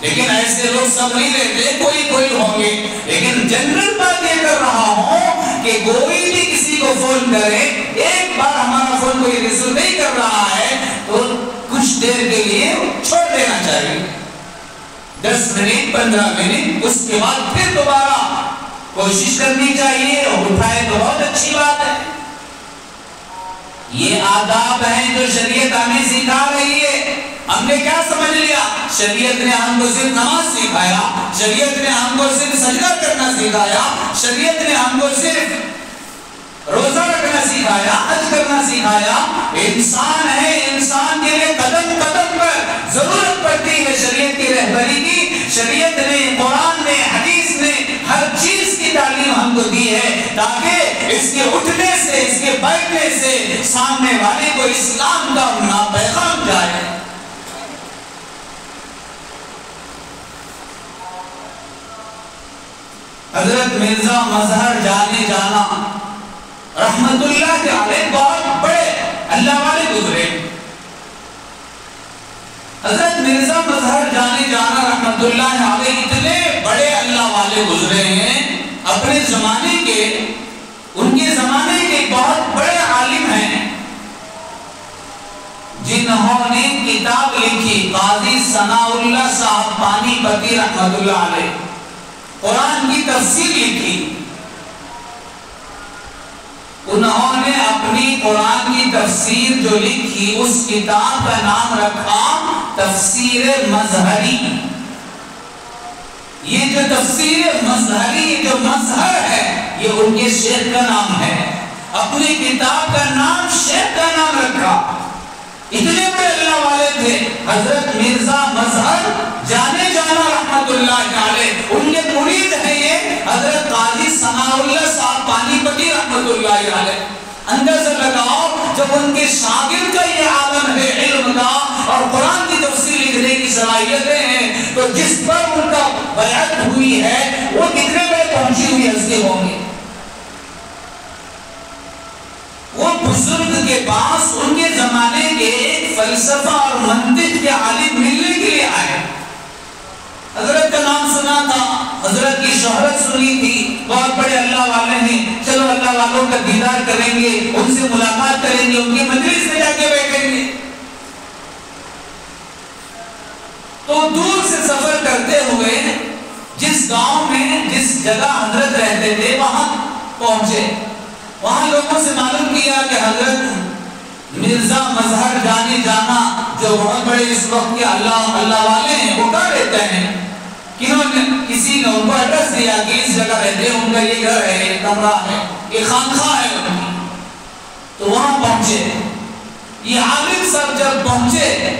لیکن ایسے لوگ سب نہیں رہتے، کوئی ہوں گے. لیکن جنرل بات یہ کر رہا ہوں کہ کوئی بھی کسی کو فون کرے، ایک بار ہمارا فون کوئی ریسیو نہیں کر رہا ہے تو کچھ دیر کے لیے چھوڑ دینا چاہیے، 10 منٹ 15 منٹ، اس کے بعد پھر دوبارہ کوشش کرنی چاہیے. اور اٹھائے تو بہت اچھی بات ہے. یہ آداب ہیں جو شریعت ہمیں سکھا رہی ہے. ہم نے کیا سمجھ لیا؟ شریعت نے ہم کو صرف نماز سکھایا، شریعت نے ہم کو صرف سجدہ کرنا سکھایا، شریعت نے ہم کو صرف روزہ رکھنا سکھایا، حج کرنا سکھایا. انسان ہے، انسان کے لیے قدم قدم پر ضرورت پڑتی ہے شریعت کی رہبری کی. شریعت نے، قرآن نے، حدیث نے ہر چیز کی تعلیم ہم کو دی ہے تاکہ اس کے اٹھنے سے، اس کے بیٹھنے سے سامنے والے کو اسلام کا پیغام جائے. حضرت مرزا مظہر جانا رحمت اللہ علیہ بہت بڑے اللہ والے گزرے. حضرت مرزا مظہر جانا رحمت اللہ علیہ اتنے بڑے اللہ والے گزرے ہیں اپنے زمانے کے. ان کے زمانے کے بہت بڑے عالم ہیں جنہوں نے کتاب لکھی. قاضی ثناء اللہ صاحب پانی پتی رحمت اللہ علیہ قرآن کی تفسیر لکھی. انہوں نے اپنی قرآن کی تفسیر جو لکھی اس کتاب کا نام رکھا تفسیر مظہری. یہ جو تفسیر مظہری، جو مظہر ہے، یہ ان کے شیخ کا نام ہے. اپنی کتاب کا نام شیخ کا نام رکھا. اتنے بڑے اللہ والے تھے حضرت مرزا مظہر جانا رحمت اللہ علیہ. ان کے مرید ہیں یہ حضرت قاضی ثناء اللہ صاحب پانی پتی رحمت اللہ علیہ. اندازہ لگاؤ جب ان کے شاگرد کا یہ عالم ہے علم کا اور قرآن کی تفسیر لکھنے کی صلاحیتیں ہیں تو جس پر ان کا بیعت ہوئی ہے وہ کتنے بڑے پہنچی ہوئی ہستی ہوں گے. وہ بزرگ کے پاس ان کے زمانے کے ایک فلسفہ اور منطق کے عالم ملنے کے لیے آئے. حضرت کا نام سنا تھا، حضرت کی شہرت سنی تھی، بہت بڑے اللہ والے ہیں، چلو اللہ والوں کا دیدار کریں گے، ان سے ملاقات کریں گے، ان کی مجلس میں جا کے بیٹھیں گے. تو دور سے سفر کرتے ہوئے جس گاؤں میں جس جگہ حضرت رہتے تھے وہاں پہنچے. وہاں لوگوں سے معلوم کیا کہ حضرت مرزا مظہر جانا جو بہت بڑے اس وقت کے اللہ والے ہیں وہ کہاں رہتے ہیں. کسی نے ان کو ایڈریس دیا کہ اس جگہ رہتے ہیں، ان کا یہ گھر ہے، یہ کمرہ ہے، یہ خانقاہ ہے ان کی. تو وہاں پہنچے. یہ عالم صاحب جب پہنچے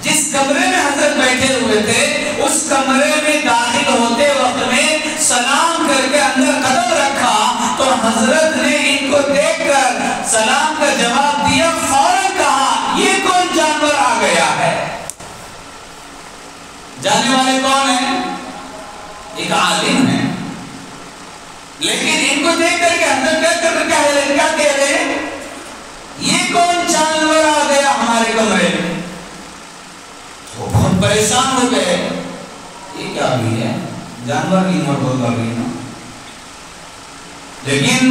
جس کمرے میں حضرت بیٹھے ہوئے تھے اس کمرے میں داخل ہوتے وقت میں سلام کر کے اندر قدم رکھا تو حضرت نے ان کو دیکھ کر سلام کا جواب دیا. فوراً کہا کون ہے؟ ایک عالم ہے، لیکن ان کو دیکھ کر کے اندر کیا کہہ رہے ہیں؟ یہ کون جانور آ گیا ہمارے کمرے میں؟ وہ بہت پریشان ہو گئے، یہ کیا بھی ہے؟ جانور کی موت ہوگا بھی نا۔ لیکن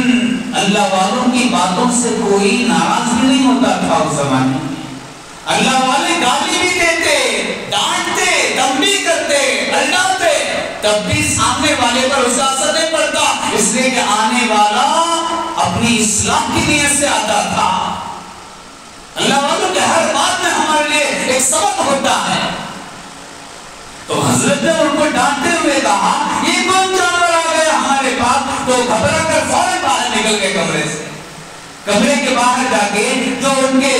اللہ والوں کی باتوں سے کوئی ناراض بھی نہیں ہوتا تھا اس زمانے میں۔ اللہ والے گالی بھی دیتے، ڈانٹتے، تنبیہ کرتے، الٹاتے، تب بھی سامنے والے پر اس کا اثر نہیں پڑتا، اس لیے کہ آنے والا اپنی اصلاح کی نیت سے آتا تھا۔ اللہ والوں کے ہر بات میں ہمارے لیے ایک سبق ہوتا ہے۔ تو حضرت نے ان کو ڈانٹتے ہوئے کہا یہ کون جانور آ گیا ہمارے پاس؟ تو گھبرا کر فوراً باہر نکل گئے کمرے سے۔ کمرے کے باہر جا کے جو ان کے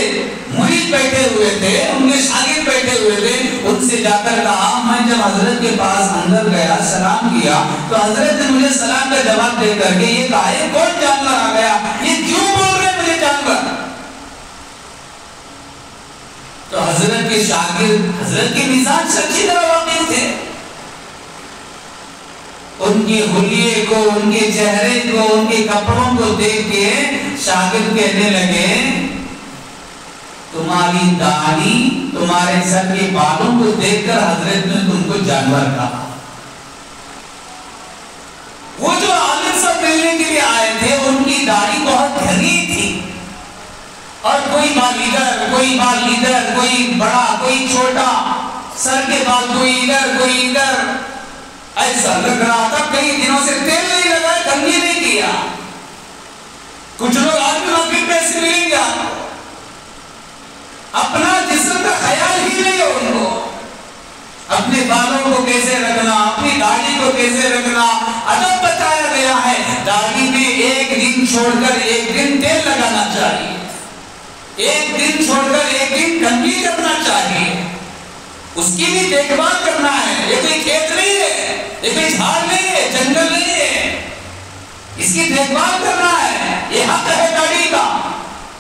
مرید بیٹھے ہوئے تھے، ان کے شاگرد بیٹھے ہوئے تھے، ان سے جا کر کہا میں جب حضرت کے پاس اندر گیا سلام کیا تو حضرت نے مجھے سلام کا جواب دے کر کے یہ کہا یہ کون جانور آ گیا؟ یہ کیوں بول رہے مجھے جانور؟ تو حضرت کے شاگرد حضرت کے مزاج سے اچھی طرح واقف تھے، ان کے حلیے کو، ان کے چہرے کو، ان کے کپڑوں کو دیکھ کے شاگرد کہنے لگے تمہاری داڑھی، تمہارے سر کے بالوں کو دیکھ کر حضرت نے تم کو جانور کہا۔ وہ جو عالم صاحب ملنے کے لیے آئے تھے ان کی داڑھی بہت گھنی تھی، اور کوئی بال ادھر، کوئی بال ادھر، کوئی بڑا، کوئی چھوٹا، سر کے بال کوئی ادھر، کوئی ادھر، ایسا لگ رہا تھا کئی دنوں سے تیل نہیں لگا، کنگھی نہیں کیا۔ کچھ لوگ آدمی واقعی پیسے ملیں گے آپ کو، اپنا جسم کا خیال ہی نہیں ہے ان کو، اپنے بالوں کو کیسے رکھنا، اپنی داڑھی کو کیسے رکھنا ادب بتایا گیا ہے۔ داڑھی میں ایک دن چھوڑ کر ایک دن تیل لگانا چاہیے، ایک دن چھوڑ کر ایک دن کنگھی کرنا چاہیے، اس کی بھی دیکھ بھال کرنا ہے۔ یہ کوئی کھیت نہیں ہے، یہ کوئی جھاڑ نہیں ہے، جنگل نہیں ہے، اس کی دیکھ بھال کرنا ہے، یہ حق ہے داڑھی کا۔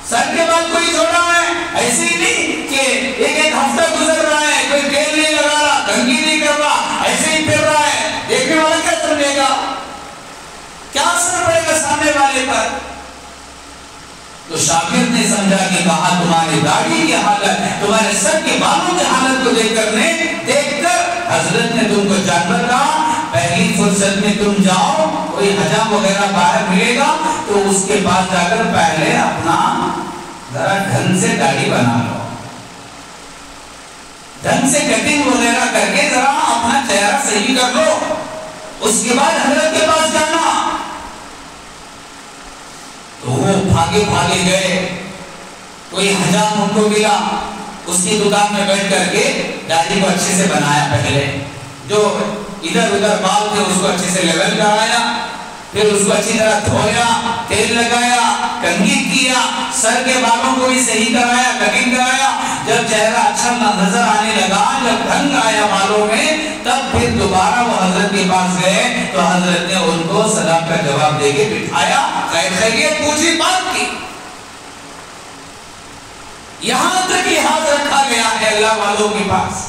سر کے بعد کوئی چھوڑا ہے، ایسے ہی نہیں کہ ایک ہفتہ گزر رہا ہے، کوئی تیل نہیں لگا رہا، کنگھی نہیں کر رہا، ایسے ہی پھر رہا ہے، دیکھنے والا کیا سمجھے گا؟ کیا اثر پڑے گا سامنے والے پر؟ تو شاگرد نے سمجھا کہ کہا تمہاری داڑھی کی حالت، تمہارے سر کے بالوں کی حالت کو دیکھ کر حضرت نے تم کو جانور کہا۔ پہلی فرصت میں تم جاؤ، کوئی حجام وغیرہ باہر ملے گا تو اس کے پاس جا کر پہلے اپنا ذرا ڈھنگ سے داڑھی بنا لو، ڈھنگ سے کٹنگ وغیرہ کر کے ذرا اپنا چہرہ صحیح کر لو، اس کے بعد حضرت کے پاس جانا۔ تو وہ بھاگے بھاگے گئے، کوئی حجام ان کو ملا، اس کی دکان میں بیٹھ کر کے داڑھی کو اچھے سے بنایا، پہلے جو ادھر ادھر بال تھے اس کو اچھے سے لیول کرایا، پھر اس کو اچھی طرح دھویا، تیل لگایا، کنگھی کیا، سر کے بالوں کو بھی صحیح کرایا، کٹنگ کرایا۔ جب چہرہ اچھا نظر آنے لگا، جب ڈھنگ آیا بالوں میں، تب پھر دوبارہ وہ حضرت کے پاس گئے تو حضرت نے ان کو سلام کا جواب دے کے بٹھایا، خیریت پوچھی، بات کی۔ یہاں تک لحاظ رکھا گیا ہے اللہ والوں کے پاس،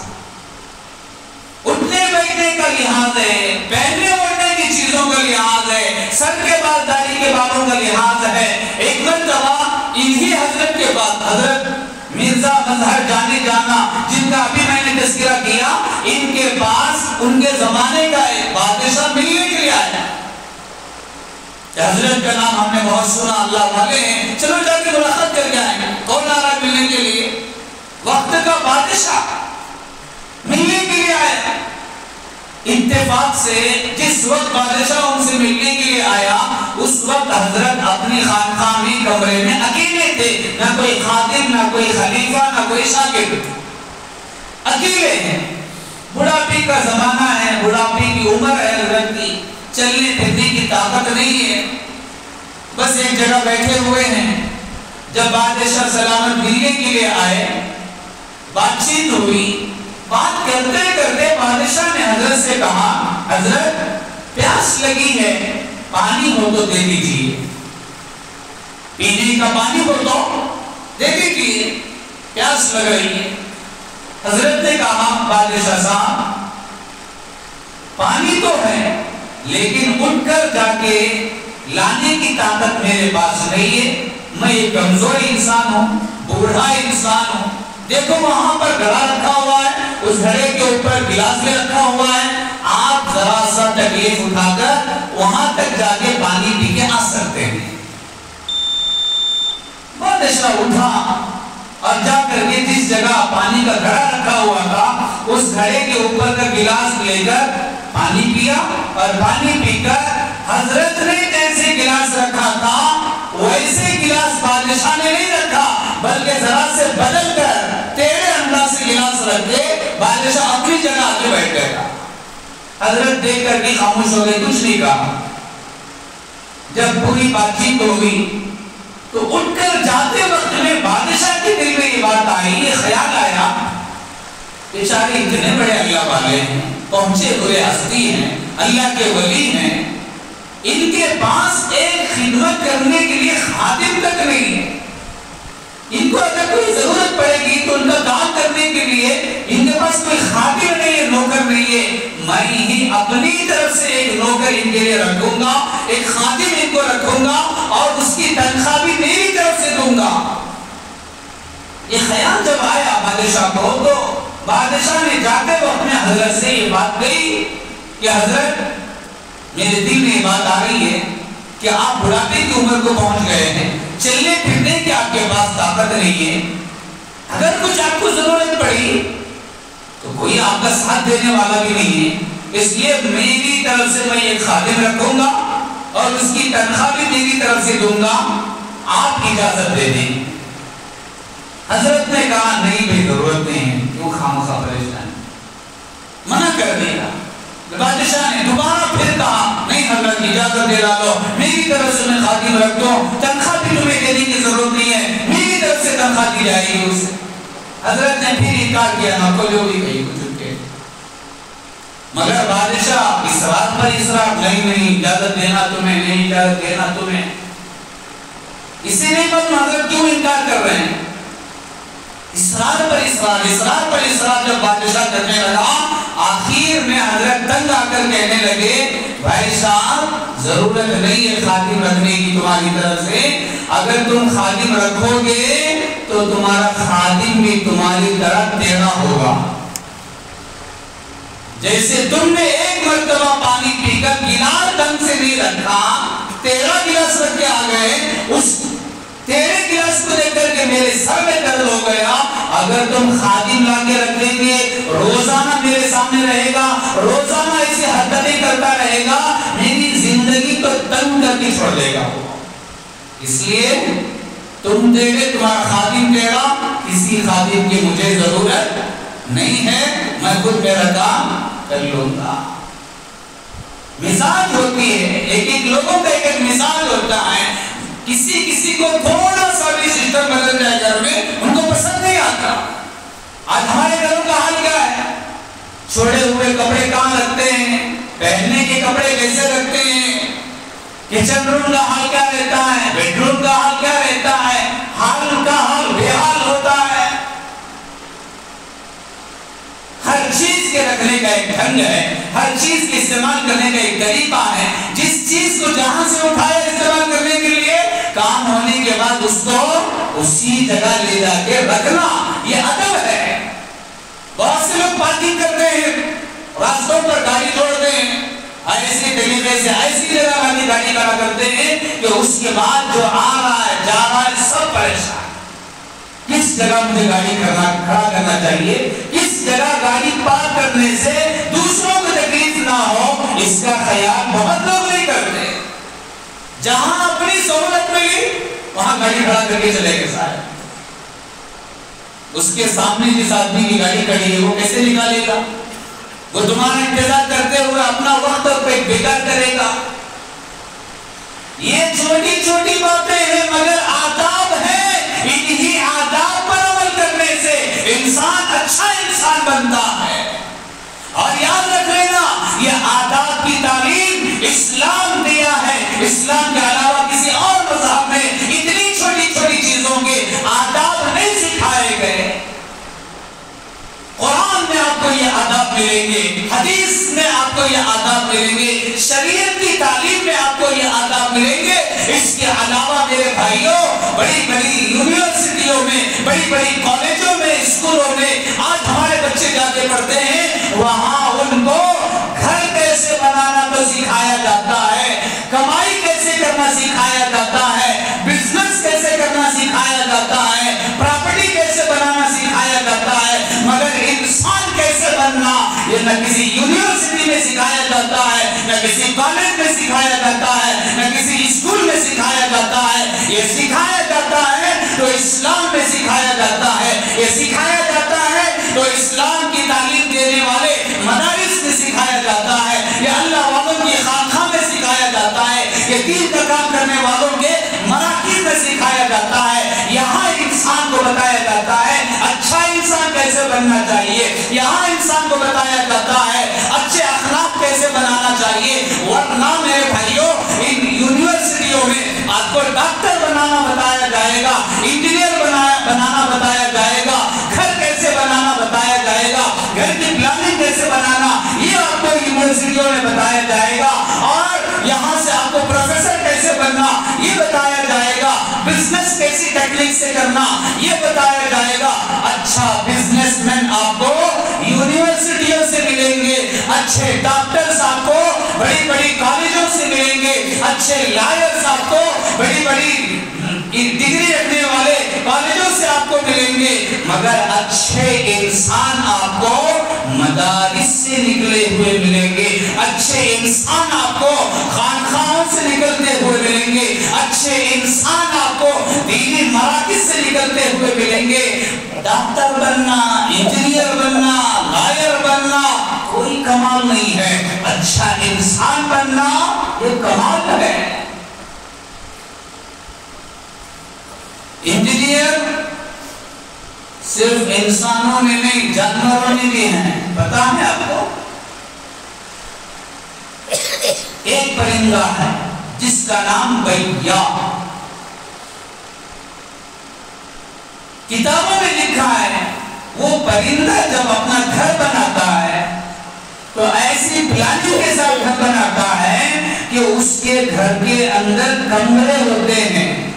اٹھنے بیٹھنے کا لحاظ ہے، پہننے اوڑھنے کی چیزوں کا لحاظ ہے، سر کے بال داڑھی کے بالوں کا لحاظ ہے۔ ایک مرتبہ انہی حضرت کے پاس حضرت مرزا مظہر جانے جانا، جن کا ابھی میں نے تذکرہ کیا، ان کے پاس ان کے زمانے کا ایک بادشاہ ملنے کے لیے آیا۔ حضرت کا نام ہم نے بہت سنا، اللہ والے ہیں، چلو جا کے ملاقات کر کے آئیں گے۔ کون آ رہا ہے ملنے کے لیے؟ وقت کا بادشاہ ملنے کے لیے آیا۔ اتفاق سے جس وقت بادشاہ ان سے ملنے کے لیے آیا، اس وقت حضرت اپنی خانقاہ میں کمرے میں اکیلے تھے، نہ کوئی خادم، نہ کوئی خلیفہ، نہ کوئی شاگرد، اکیلے ہیں۔ بڑھاپے کا زمانہ ہے، بڑھاپے کی عمر ہے حضرت کی، چلنے پھرنے کی طاقت نہیں ہے، بس ایک جگہ بیٹھے ہوئے ہیں۔ جب بادشاہ سلامت ملنے کے لیے آئے، بات چیت ہوئی، بات کرتے کرتے بادشاہ نے حضرت سے کہا، حضرت پیاس لگی ہے، پانی ہو تو دے دیجیے، پینے کا پانی ہو تو دے دیجیے، پیاس لگ رہی ہے۔ حضرت نے کہا، بادشاہ صاحب پانی تو ہے لیکن اٹھ کر جا کے لانے کی طاقت میرے پاس نہیں ہے، میں ایک کمزور انسان ہوں، بوڑھا انسان ہوں۔ دیکھو وہاں پر گھڑا رکھا ہوا ہے، اس گھڑے کے اوپر گلاس بھی رکھا ہوا ہے، آپ ذرا سا تکلیف اٹھا کر وہاں تک جا کے پانی پی کے آ سکتے ہیں۔ بادشاہ اٹھا اور جا کر کے جس جگہ پانی کا گھڑا رکھا ہوا تھا اس گھڑے کے اوپر کا گلاس لے کر پانی پیا، اور پانی پی کر حضرت نے جیسے گلاس رکھا تھا ویسے گلاس بادشاہ نے نہیں رکھا، بلکہ ذرا سے بدل کر تیرے انداز سے گلاس رکھ کے بادشاہ اپنی جگہ آگے بیٹھ گیا۔ حضرت دیکھ کر کے خاموش ہو گئے، کچھ نہیں کہا۔ جب پوری بات چیت ہو گئی تو اٹھ کر جاتے وقت میں بادشاہ کے دل میں یہ بات آئی، یہ خیال آیا، بیچارے اتنے بڑے اللہ والے ہیں، پہنچے ہوئے ہستی ہیں، اللہ کے ولی ہیں، ان کے پاس ایک خدمت کرنے کے لیے خادم تک نہیں ہے۔ ان کو اگر کوئی ضرورت پڑے گی تو ان کا کام کرنے کے لیے ان کے پاس کوئی خادم نہیں ہے، نوکر نہیں ہے، میں ہی اپنی طرف سے ایک نوکر ان کے لیے رکھوں گا، ایک خادم ان کو رکھوں گا اور اس کی تنخواہ بھی میری طرف سے دوں گا۔ یہ خیال جب آیا بادشاہ کو تو بادشاہ نے جاتے وقت میں حضرت سے یہ بات کہی کہ حضرت میرے دل میں یہ بات آ رہی ہے کہ آپ بڑھاپے کی عمر کو پہنچ گئے ہیں، چلنے پھرنے کی آپ کے پاس طاقت نہیں ہے، اگر کچھ آپ کو ضرورت پڑی تو کوئی آپ کا ساتھ دینے والا بھی نہیں ہے، اس لیے میری طرف سے میں ایک خادم رکھوں گا اور اس کی تنخواہ بھی میری طرف سے دوں گا، آپ اجازت دے دیں۔ حضرت نے کہا نہیں بھائی ضرورت نہیں ہے، کیوں خامخواہ پریشان، منع کر دیا۔ بادشاہ نے دوبارہ پھر کہا نہیں حضرت اجازت دے ڈالو، میری طرف سے میں خادم رکھ دوں، تنخواہ بھی تمہیں دینے کی ضرورت نہیں ہے، میری طرف سے تنخواہ دی جائے گی اسے۔ حضرت نے پھر انکار کیا، نہ کو جو بھی کہی کچھ کے، مگر بادشاہ اصرار پر اصرار، نہیں اجازت دینا تمہیں، نہیں اجازت دینا تمہیں۔ اسی نہیں معلوم حضرت کیوں انکار کر رہے ہیں، اصرار پر اصرار جب بادشاہ کرنے لگا، آخر میں حضرت تنگ آ کر کہنے لگے بھائی صاحب ضرورت نہیں ہے خادم رکھنے کی تمہاری طرف سے، اگر تم خادم رکھو گے تو تمہارا خادم بھی تمہاری طرح ٹیڑھا ہوگا۔ جیسے تم نے ایک مرتبہ پانی پی کر گلاس ڈھنگ سے نہیں رکھا، تیرا گلاس رکھ کے آ گئے، اس تیرے گلاس کو دیکھ کر کے میرے سر میں درد ہو گیا، اگر تم خادم لا کے رکھ دیں گے، روزانہ میرے سامنے رہے گا، روزانہ ایسی حرکتیں کرتا رہے گا، میری زندگی تو تنگ کر کے چھوڑ دے گا۔ اس لیے تم ٹیڑھے، تمہارا خادم ٹیڑھا، کسی خادم کی مجھے ضرورت نہیں ہے، میں خود میرا کام کر لوں گا۔ مثال ہوتی ہے، ایک لوگوں کا ایک مثال ہوتا ہے، کسی کو تھوڑا سا بھی سسٹم بدل جائے گھر میں ان کو پسند نہیں آتا۔ آج ہمارے گھروں کا حال کیا ہے، چھوڑے ہوئے کپڑے کہاں رکھتے ہیں، پہننے کے کپڑے کیسے رکھتے ہیں، کچن روم کا حال کیا رہتا ہے، بیڈ روم کا حال کیا رہتا ہے، حال کا حال بے حال ہوتا ہے۔ ہر چیز کے رکھنے کا ایک ڈھنگ ہے، ہر چیز کے استعمال کرنے کا ایک طریقہ ہے، جس چیز کو جہاں سے اٹھایا استعمال کرنے کے لیے، کام ہونے کے بعد اس کو اسی جگہ لے جا کے رکھنا، یہ ادب ہے۔ بہت سے لوگ پارکنگ کرتے ہیں، راستوں پر گاڑی چھوڑتے ہیں، ایسی طریقے سے ایسی جگہ والی گاڑی کھڑا کرتے ہیں کہ اس کے بعد جو آ رہا ہے جا رہا ہے سب پریشان۔ کس جگہ مجھے گاڑی کھڑا کرنا چاہیے، کس جگہ گاڑی پارک کرنے سے دوسروں کو تکلیف نہ ہو، اس کا خیال بہت لوگ نہیں کرتے۔ جہاں اپنی سہولت ملی وہاں گاڑی کھڑا کر کے چلے گئے سارے۔ اس کے سامنے جس آدمی کی گاڑی کھڑی ہے وہ کیسے نکالے گا، وہ تمہارا انتظار کرتے ہوئے اپنا وقت بیکار کرے گا۔ یہ چھوٹی چھوٹی باتیں ہیں مگر آداب ہیں، انہی آداب پر عمل کرنے سے انسان اچھا انسان بنتا ہے۔ اور یاد رکھ لینا یہ آداب کی تعلیم اسلام دیا ہے، اسلام کے علاوہ کسی اور مذہب میں اتنی چھوٹی چھوٹی چیزوں کے آداب نہیں سکھائے گئے۔ قرآن میں آپ کو یہ آداب ملیں گے، حدیث میں آپ آپ کو یہ آداب ملیں گے، شریعت کی تعلیم میں آپ کو یہ آداب ملیں گے۔ اس کے علاوہ میرے بھائیوں، بڑی بڑی یونیورسٹیوں میں، بڑی بڑی کالجوں میں، اسکولوں میں آج ہمارے بچے جا کے پڑھتے ہیں، وہاں ان کو گھر کیسے بنانا تو سکھایا جاتا ہے، کمائی کیسے کرنا سکھایا جاتا ہے، بزنس کیسے کرنا سکھایا جاتا ہے، پراپرٹی کیسے بنانا سکھایا جاتا ہے، مگر انسان کیسے بننا یہ نہ کسی یونیورسٹی میں سکھایا جاتا ہے، نہ کسی کالج میں سکھایا جاتا ہے، نہ کسی اسکول میں سکھایا جاتا ہے۔ یہ سکھایا جاتا ہے تو اسلام میں سکھایا جاتا ہے، یہ سکھایا جاتا ہے تو اسلام کی تعلیم دینے والے مدارس میں سکھایا جاتا ہے، یہ اللہ والوں کی خانقاہ میں سکھایا جاتا ہے، یہ دین کا کام کرنے والوں کے مراکز میں سکھایا جاتا ہے۔ یہاں انسان کو بتایا جاتا ہے اچھا انسان کیسے بننا چاہیے، یہاں انسان کو بتایا جاتا ہے اچھے اخلاق کیسے بنانا چاہیے، ورنہ میرے بھائیوں ان یونیورسٹیوں میں آپ کو ڈاکٹر بنانا بتایا جائے گا، انجینئر بنانا بتایا جائے گا، گھر کیسے بنانا بتایا جائے گا، گھر کی پلاننگ کیسے بنانا یہ آپ کو یونیورسٹیوں میں بتایا جائے گا، اور یہاں سے آپ کو پروفیسر کیسے بننا یہ بتایا جائے گا، بزنس کیسی ٹیکنیک سے کرنا یہ بتایا جائے گا۔ اچھا بزنس مین آپ کو یونیورسٹیوں سے ملیں گے، اچھے ڈاکٹرز آپ کو بڑی بڑی کالجوں سے ملیں گے، اچھے لائرز آپ کو بڑی بڑی ڈگری رکھنے والے کالجوں سے آپ کو ملیں گے، مگر اچھے انسان آپ کو مدارس سے نکلے ہوئے ملیں گے، اچھے انسان آپ کو خانقاہوں سے نکلتے ہوئے ملیں گے، اچھے انسان آپ کو دینی مراکز سے نکلتے ہوئے ملیں گے۔ ڈاکٹر بننا، انجینئر بننا، لائر بننا کوئی کمال نہیں ہے، اچھا انسان بننا یہ کمال ہے۔ انجینئر صرف انسانوں میں نہیں جانوروں میں بھی ہیں، پتا ہے آپ کو؟ ایک پرندہ ہے جس کا نام بیا، کتابوں میں لکھا ہے وہ پرندہ جب اپنا گھر بناتا ہے تو ایسی پلاننگ کے ساتھ گھر بناتا ہے کہ اس کے گھر کے اندر کمرے ہوتے ہیں،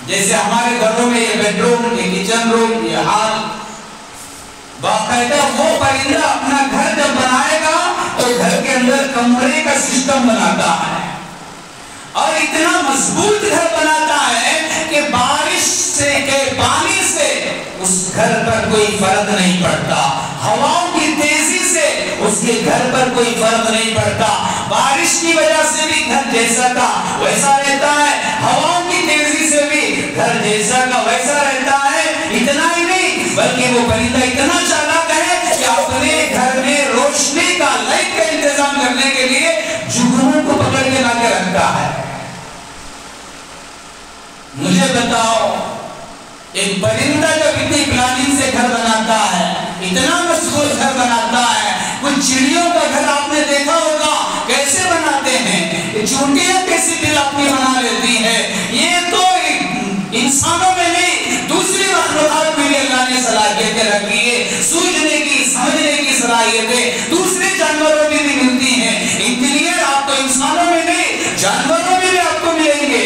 جیسے ہمارے گھروں میں یہ بیڈ روم، یہ کچن روم، یہ ہال، باقاعدہ وہ پرندہ اپنا گھر جب بنائے گا تو گھر کے اندر کمرے کا سسٹم بناتا ہے، اور اتنا مضبوط گھر بناتا ہے کہ بارش سے کے پانی سے اس گھر پر کوئی فرق نہیں پڑتا، ہواؤں کی تیزی سے اس کے گھر پر کوئی فرق نہیں پڑتا، بارش کی وجہ سے بھی گھر جیسا کا ویسا رہتا ہے، ہواؤں کی تیزی سے بھی گھر جیسا کا ویسا رہتا ہے۔ اتنا ہی نہیں بلکہ وہ پرندہ اتنا چالاک ہے کہ اپنے گھر میں روشنی کا، لائٹ کا انتظام کرنے کے لیے جگنوں کو پکڑ کے لا کے رکھتا ہے۔ مجھے بتاؤ ایک پرندہ جب اتنی پلاننگ سے گھر بناتا ہے، اتنا مضبوط گھر بناتا ہے، کچھ چڑیوں کا گھر آپ نے دیکھا ہوگا کیسے بناتے ہیں، چونٹیاں کیسی دل اپنی بنا لیتی ہیں، یہ تو انسانوں میں نہیں دوسری مخلوقات میں بھی اللہ نے صلاحیتیں رکھی ہے، سوچنے کی، سمجھنے کی صلاحیتیں دوسرے جانوروں میں بھی ملتی ہیں۔ انجینئر آپ کو انسانوں میں نہیں جانوروں میں بھی آپ کو ملیں گے۔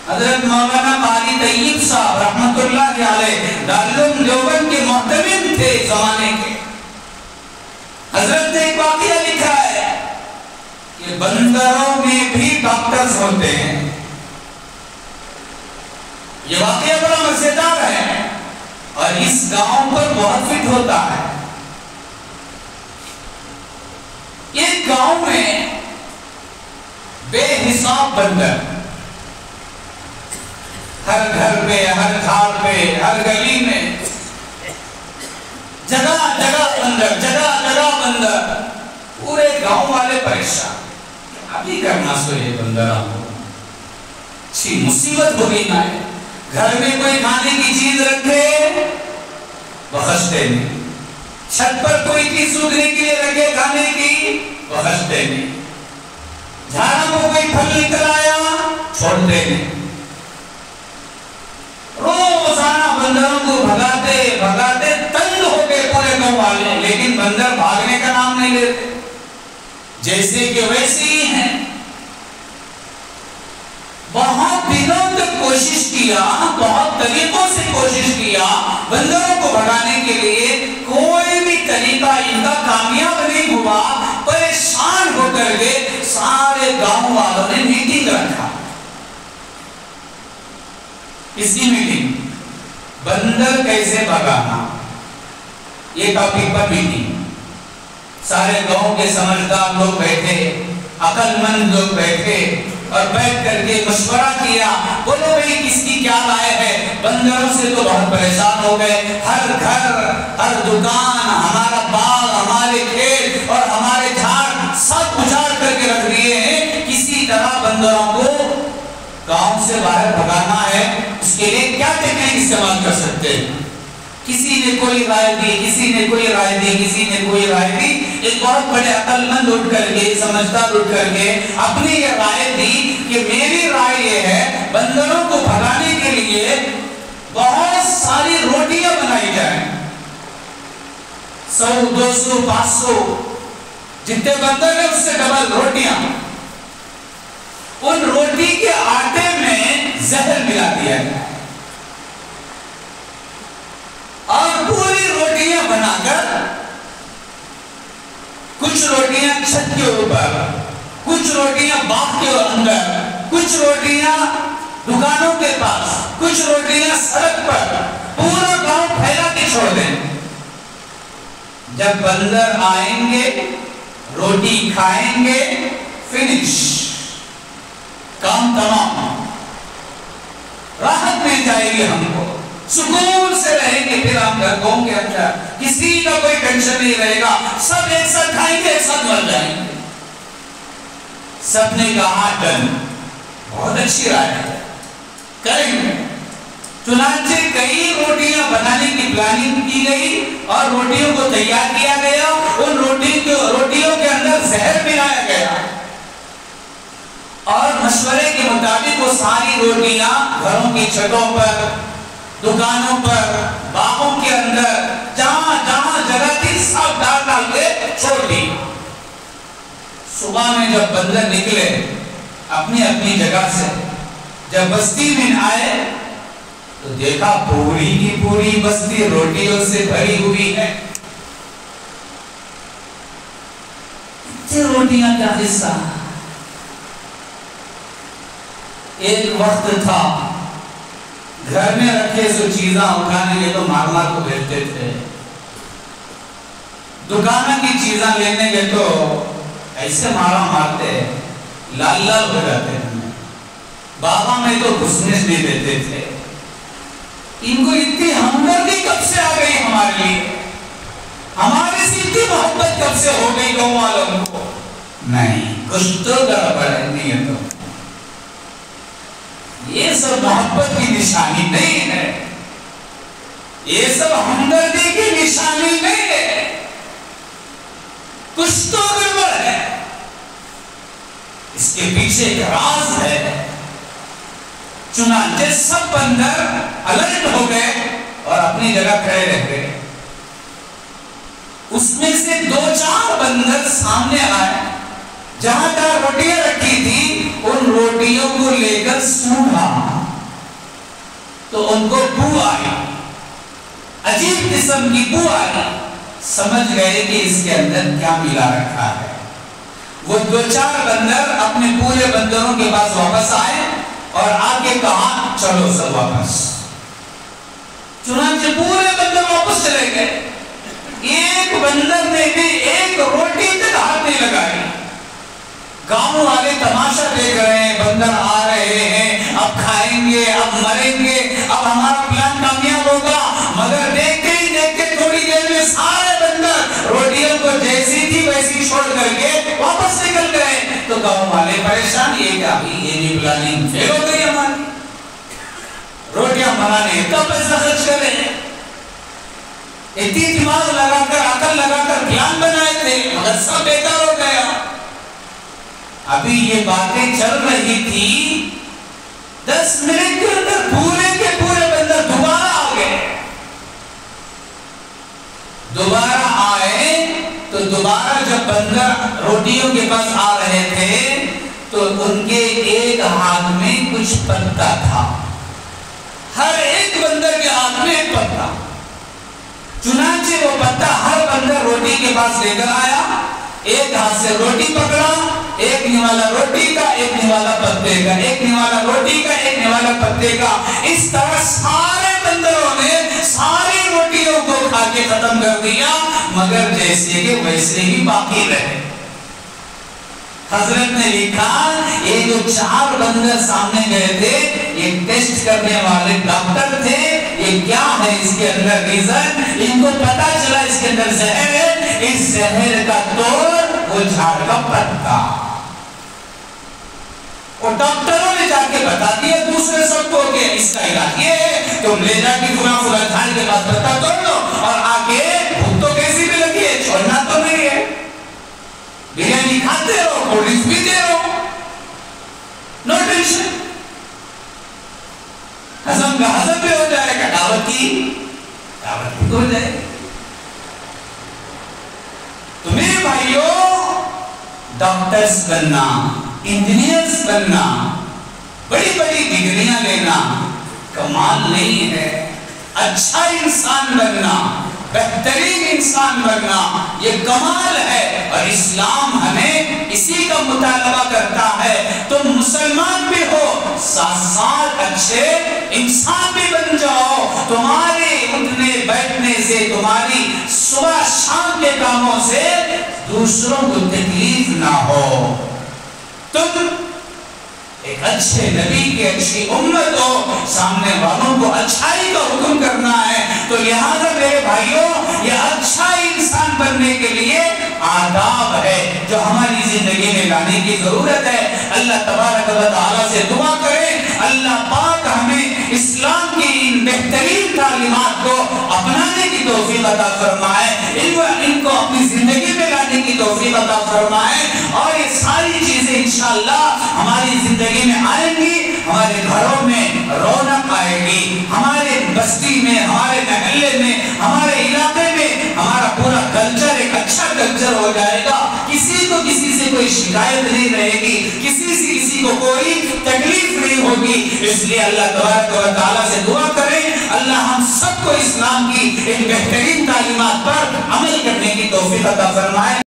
حضرت مولانا قاری طیب صاحب رحمت اللہ علیہ دارالعلوم دیوبند کے محتمم تھے زمانے کے، حضرت نے ایک واقعہ لکھا ہے کہ بندروں میں بھی ڈاکٹرز ہوتے ہیں۔ یہ واقعہ بڑا مزیدار ہے اور اس گاؤں پر بہت فٹ ہوتا ہے۔ ایک گاؤں میں بے حساب بندر، ہر گھر پہ، ہر کھار پہ، ہر گلی میں جگہ جگہ بندر، جگہ جگہ بندر، پورے گاؤں والے پریشان، ابھی کرنا سو یہ بندر آپ کو اچھی مصیبت ہو گئی نہ ہے، گھر میں کوئی کھانے کی چیز رکھے بخشتے نہیں، چھت پر کوئی چیز سوکھنے کے لیے رکھے کھانے کی بخشتے نہیں، جھاڑوں کو کوئی پھل نکل آیا چھوڑتے نہیں، روزانہ بندروں کو بھگاتے بھگاتے تنگ ہو کے پورے گاؤں والے، لیکن بندر بھاگنے کا نام نہیں لیتے، جیسے کہ ویسے ہی ہیں۔ بہت دنوں تک کوشش کیا، بہت طریقوں سے کوشش کیا بندروں کو بھگانے کے لیے، کوئی بھی طریقہ ان کا کامیاب نہیں ہوا۔ پریشان ہو کر کے سارے گاؤں والوں نے میٹنگ رکھا۔ کس کی میٹنگ؟ بندر کیسے بھگانا، یہ ٹاپک پر میٹنگ۔ سارے گاؤں کے سمجھدار لوگ بیٹھے، عقل مند لوگ بیٹھے اور بیٹھ کر کے مشورہ کیا، بولو بھئی کس کی کیا رائے ہے؟ بندروں سے تو بہت پریشان ہو گئے، ہر گھر، ہر دکان، ہمارا باغ، ہمارے کھیت اور ہمارے جھاڑ سب اجاڑ کر کے رکھ دیے ہیں، کسی طرح بندروں کو گاؤں سے باہر بھگانا ہے، اس کے لیے کیا ٹیکنیک استعمال کر سکتے ہیں؟ کسی نے کوئی رائے دی، کسی نے کوئی رائے دی، کسی نے کوئی رائے دی۔ ایک بہت بڑے عقل مند اٹھ کر کے، سمجھدار اٹھ کر کے اپنی یہ رائے دی کہ میری رائے یہ ہے بندروں کو بھگانے کے لیے بہت ساری روٹیاں بنائی جائیں، 100 200 500 جتنے بندر ہیں اس سے ڈبل روٹیاں۔ ان روٹی کے آٹے میں زہر ملا دیا گیا اور پوری روٹیاں بنا کر، کچھ روٹیاں چھت کے اوپر، کچھ روٹیاں باغ کے اندر، کچھ روٹیاں دکانوں کے پاس، کچھ روٹیاں سڑک پر، پورا گاؤں پھیلا کے چھوڑ دیں۔ جب بندر آئیں گے، روٹی کھائیں گے، فنش، کام تمام، راحت مل جائے گی ہم کو، سکون سے رہیں گے پھر ہم گھروں کے اندر، کسی کا کوئی ٹینشن نہیں رہے گا، سب ایک ساتھ کھائیں گے، ایک ساتھ مر جائیں گے۔ سب نے کہا ڈن، بہت اچھی رائے ہے، کریں گے۔ چنانچہ کئی روٹیاں بنانے کی پلاننگ کی گئی اور روٹیوں کو تیار کیا گیا، ان روٹیوں کے اندر زہر ملایا گیا اور مشورے کے مطابق وہ ساری روٹیاں گھروں کی چھتوں پر، دکانوں پر، باغوں کے اندر، جہاں جہاں جگہ تھی سب ڈال کے چھوڑ دی۔ صبح میں جب بندر نکلے اپنی اپنی جگہ سے، جب بستی میں آئے تو دیکھا پوری کی پوری بستی روٹیوں سے بھری ہوئی ہے۔ اتنی روٹیاں کا حصہ۔ ایک وقت تھا گھر میں رکھے سو چیزاں اٹھانے کے تو مار مار کو بھیجتے تھے، دکانوں کی چیزاں لینے کے تو ایسے مارا مارتے لال لال ہو جاتے ہیں، باغوں میں تو گھسنے نہیں دیتے تھے۔ ان کو اتنی ہمدردی کب سے آ گئی ہمارے لیے؟ ہمارے سے اتنی محبت کب سے ہو گئی گاؤں والوں کو؟ نہیں، کچھ تو گڑبڑ ہے، نہیں ہے تو یہ سب محبت کی نشانی نہیں ہے، یہ سب ہمدردی کی نشانی نہیں ہے، کچھ تو گڑبڑ ہے، اس کے پیچھے ایک راز ہے۔ چنانچہ سب بندر الرٹ ہو گئے اور اپنی جگہ کھڑے رہ گئے۔ اس میں سے 2-4 بندر سامنے آئے، جہاں جہاں روٹیاں رکھی تھی ان روٹیوں کو لے کر سونگا تو ان کو بو آئی، عجیب قسم کی بو آئی۔ سمجھ گئے کہ اس کے اندر کیا ملا رکھا ہے۔ وہ 2-4 بندر اپنے پورے بندروں کے پاس واپس آئے اور آگے کہا چلو سب واپس۔ چنانچہ پورے بندر واپس چلے گئے، ایک بندر نے بھی ایک روٹی تک ہاتھ نہیں لگائی۔ گاؤں والے تماشا دیکھ رہے ہیں، بندر آ رہے ہیں، اب کھائیں گے، اب مریں گے، اب ہمارا پلان کامیاب ہوگا، مگر دیکھتے ہی دیکھتے تھوڑی دیر میں سارے بندر روٹیوں کو جیسی تھی ویسی چھوڑ کر کے واپس نکل گئے۔ تو گاؤں والے پریشان، یہ کیا بھی، یہ بھی پلاننگ فیل ہو گئی ہماری، روٹیاں بنانے تو پیسہ خرچ کر رہے ہیں، اتنی دماغ لگا کر عقل لگا کر پلان بنائے تھے مگر سب بیکار ہو گیا۔ ابھی یہ باتیں چل رہی تھی، 10 منٹ کے اندر پورے کے پورے بندر دوبارہ آ گئے۔ دوبارہ آئے تو دوبارہ جب بندر روٹیوں کے پاس آ رہے تھے تو ان کے ایک ہاتھ میں کچھ پتا تھا، ہر ایک بندر کے ہاتھ میں ایک پتا، چنانچہ وہ پتا ہر بندر روٹی کے پاس لے کر آیا، ایک ہاتھ سے روٹی پکڑا، ایک نوالا روٹی کا، ایک نوالا پتے کا، ایک نوالا روٹی کا، ایک نوالا پتے کا، اس طرح سارے بندروں نے ساری روٹیوں کو کھا کے ختم کر دیا، مگر جیسے کہ ویسے ہی باقی رہے۔ حضرت نے لکھا یہ جو 4 بندر سامنے گئے تھے یہ ٹیسٹ کرنے والے ڈاکٹر تھے، یہ کیا ہے اس کے اندر ریزن، ان کو پتا چلا اس کے اندر زہر ہے، اس زہر کا توڑ وہ جھاڑ کا پتا، اور ڈاکٹروں نے جا کے بتا دیا دوسرے سب کو کہ اس کا علاج یہ ہے، تم لے جا کے فلاں جھاڑ کے پاس پتا توڑ لو اور آ کے بھوک تو کیسی بھی لگی ہے چھوڑنا تو نہیں ہے، بریانی کھاتے رہو، کولڈ ڈرنکس پیتے رہو، نو ٹینشن، ہضم کا ہضم بھی ہو جائے گا، دعوت کی ہو جائے گی۔ تو میرے بھائیوں، ڈاکٹرز بننا، انجینئرز بننا، بڑی بڑی ڈگریاں لینا کمال نہیں ہے، اچھا انسان بننا، بہترین انسان بننا یہ کمال ہے، اور اسلام ہمیں اسی کا مطالبہ کرتا ہے۔ تم مسلمان بھی ہو، ساتھ ساتھ اچھے انسان بھی بن جاؤ، تمہارے اٹھنے بیٹھنے سے، تمہاری صبح شام کے کاموں سے دوسروں کو تکلیف نہ ہو، تم ایک اچھے نبی کی اچھی امت ہو، سامنے والوں کو اچھائی کا حکم کرنا ہے، تو لہذا میرے بھائیوں یہ اچھا انسان بننے کے لیے آداب ہے جو ہماری زندگی میں لانے کی ضرورت ہے۔ اللہ تبارک و تعالیٰ سے دعا کریں اللہ پاک ہمیں اسلام کی ان بہترین تعلیمات کو اپنانے کی توفیق عطا فرمائے، ان کو اپنی زندگی میں لانے کی توفیق عطا فرمائے، اور یہ ساری چیزیں انشاءاللہ ہماری زندگی میں آئیں گی، ہمارے گھروں میں رونق آئے گی، ہمارے بستی میں، ہمارے محلے میں، ہمارے علاقے میں ہمارا پورا کلچر ایک اچھا کلچر ہو جائے گا، کسی کو کسی سے کوئی شکایت نہیں رہے گی، کسی سے کسی کو کوئی تکلیف نہیں ہوگی۔ اس لیے اللہ تبارک و تعالیٰ سے دعا کریں اللہ ہم سب کو اسلام کی ایک بہترین تعلیمات پر عمل کرنے کی توفیق عطا فرمائے۔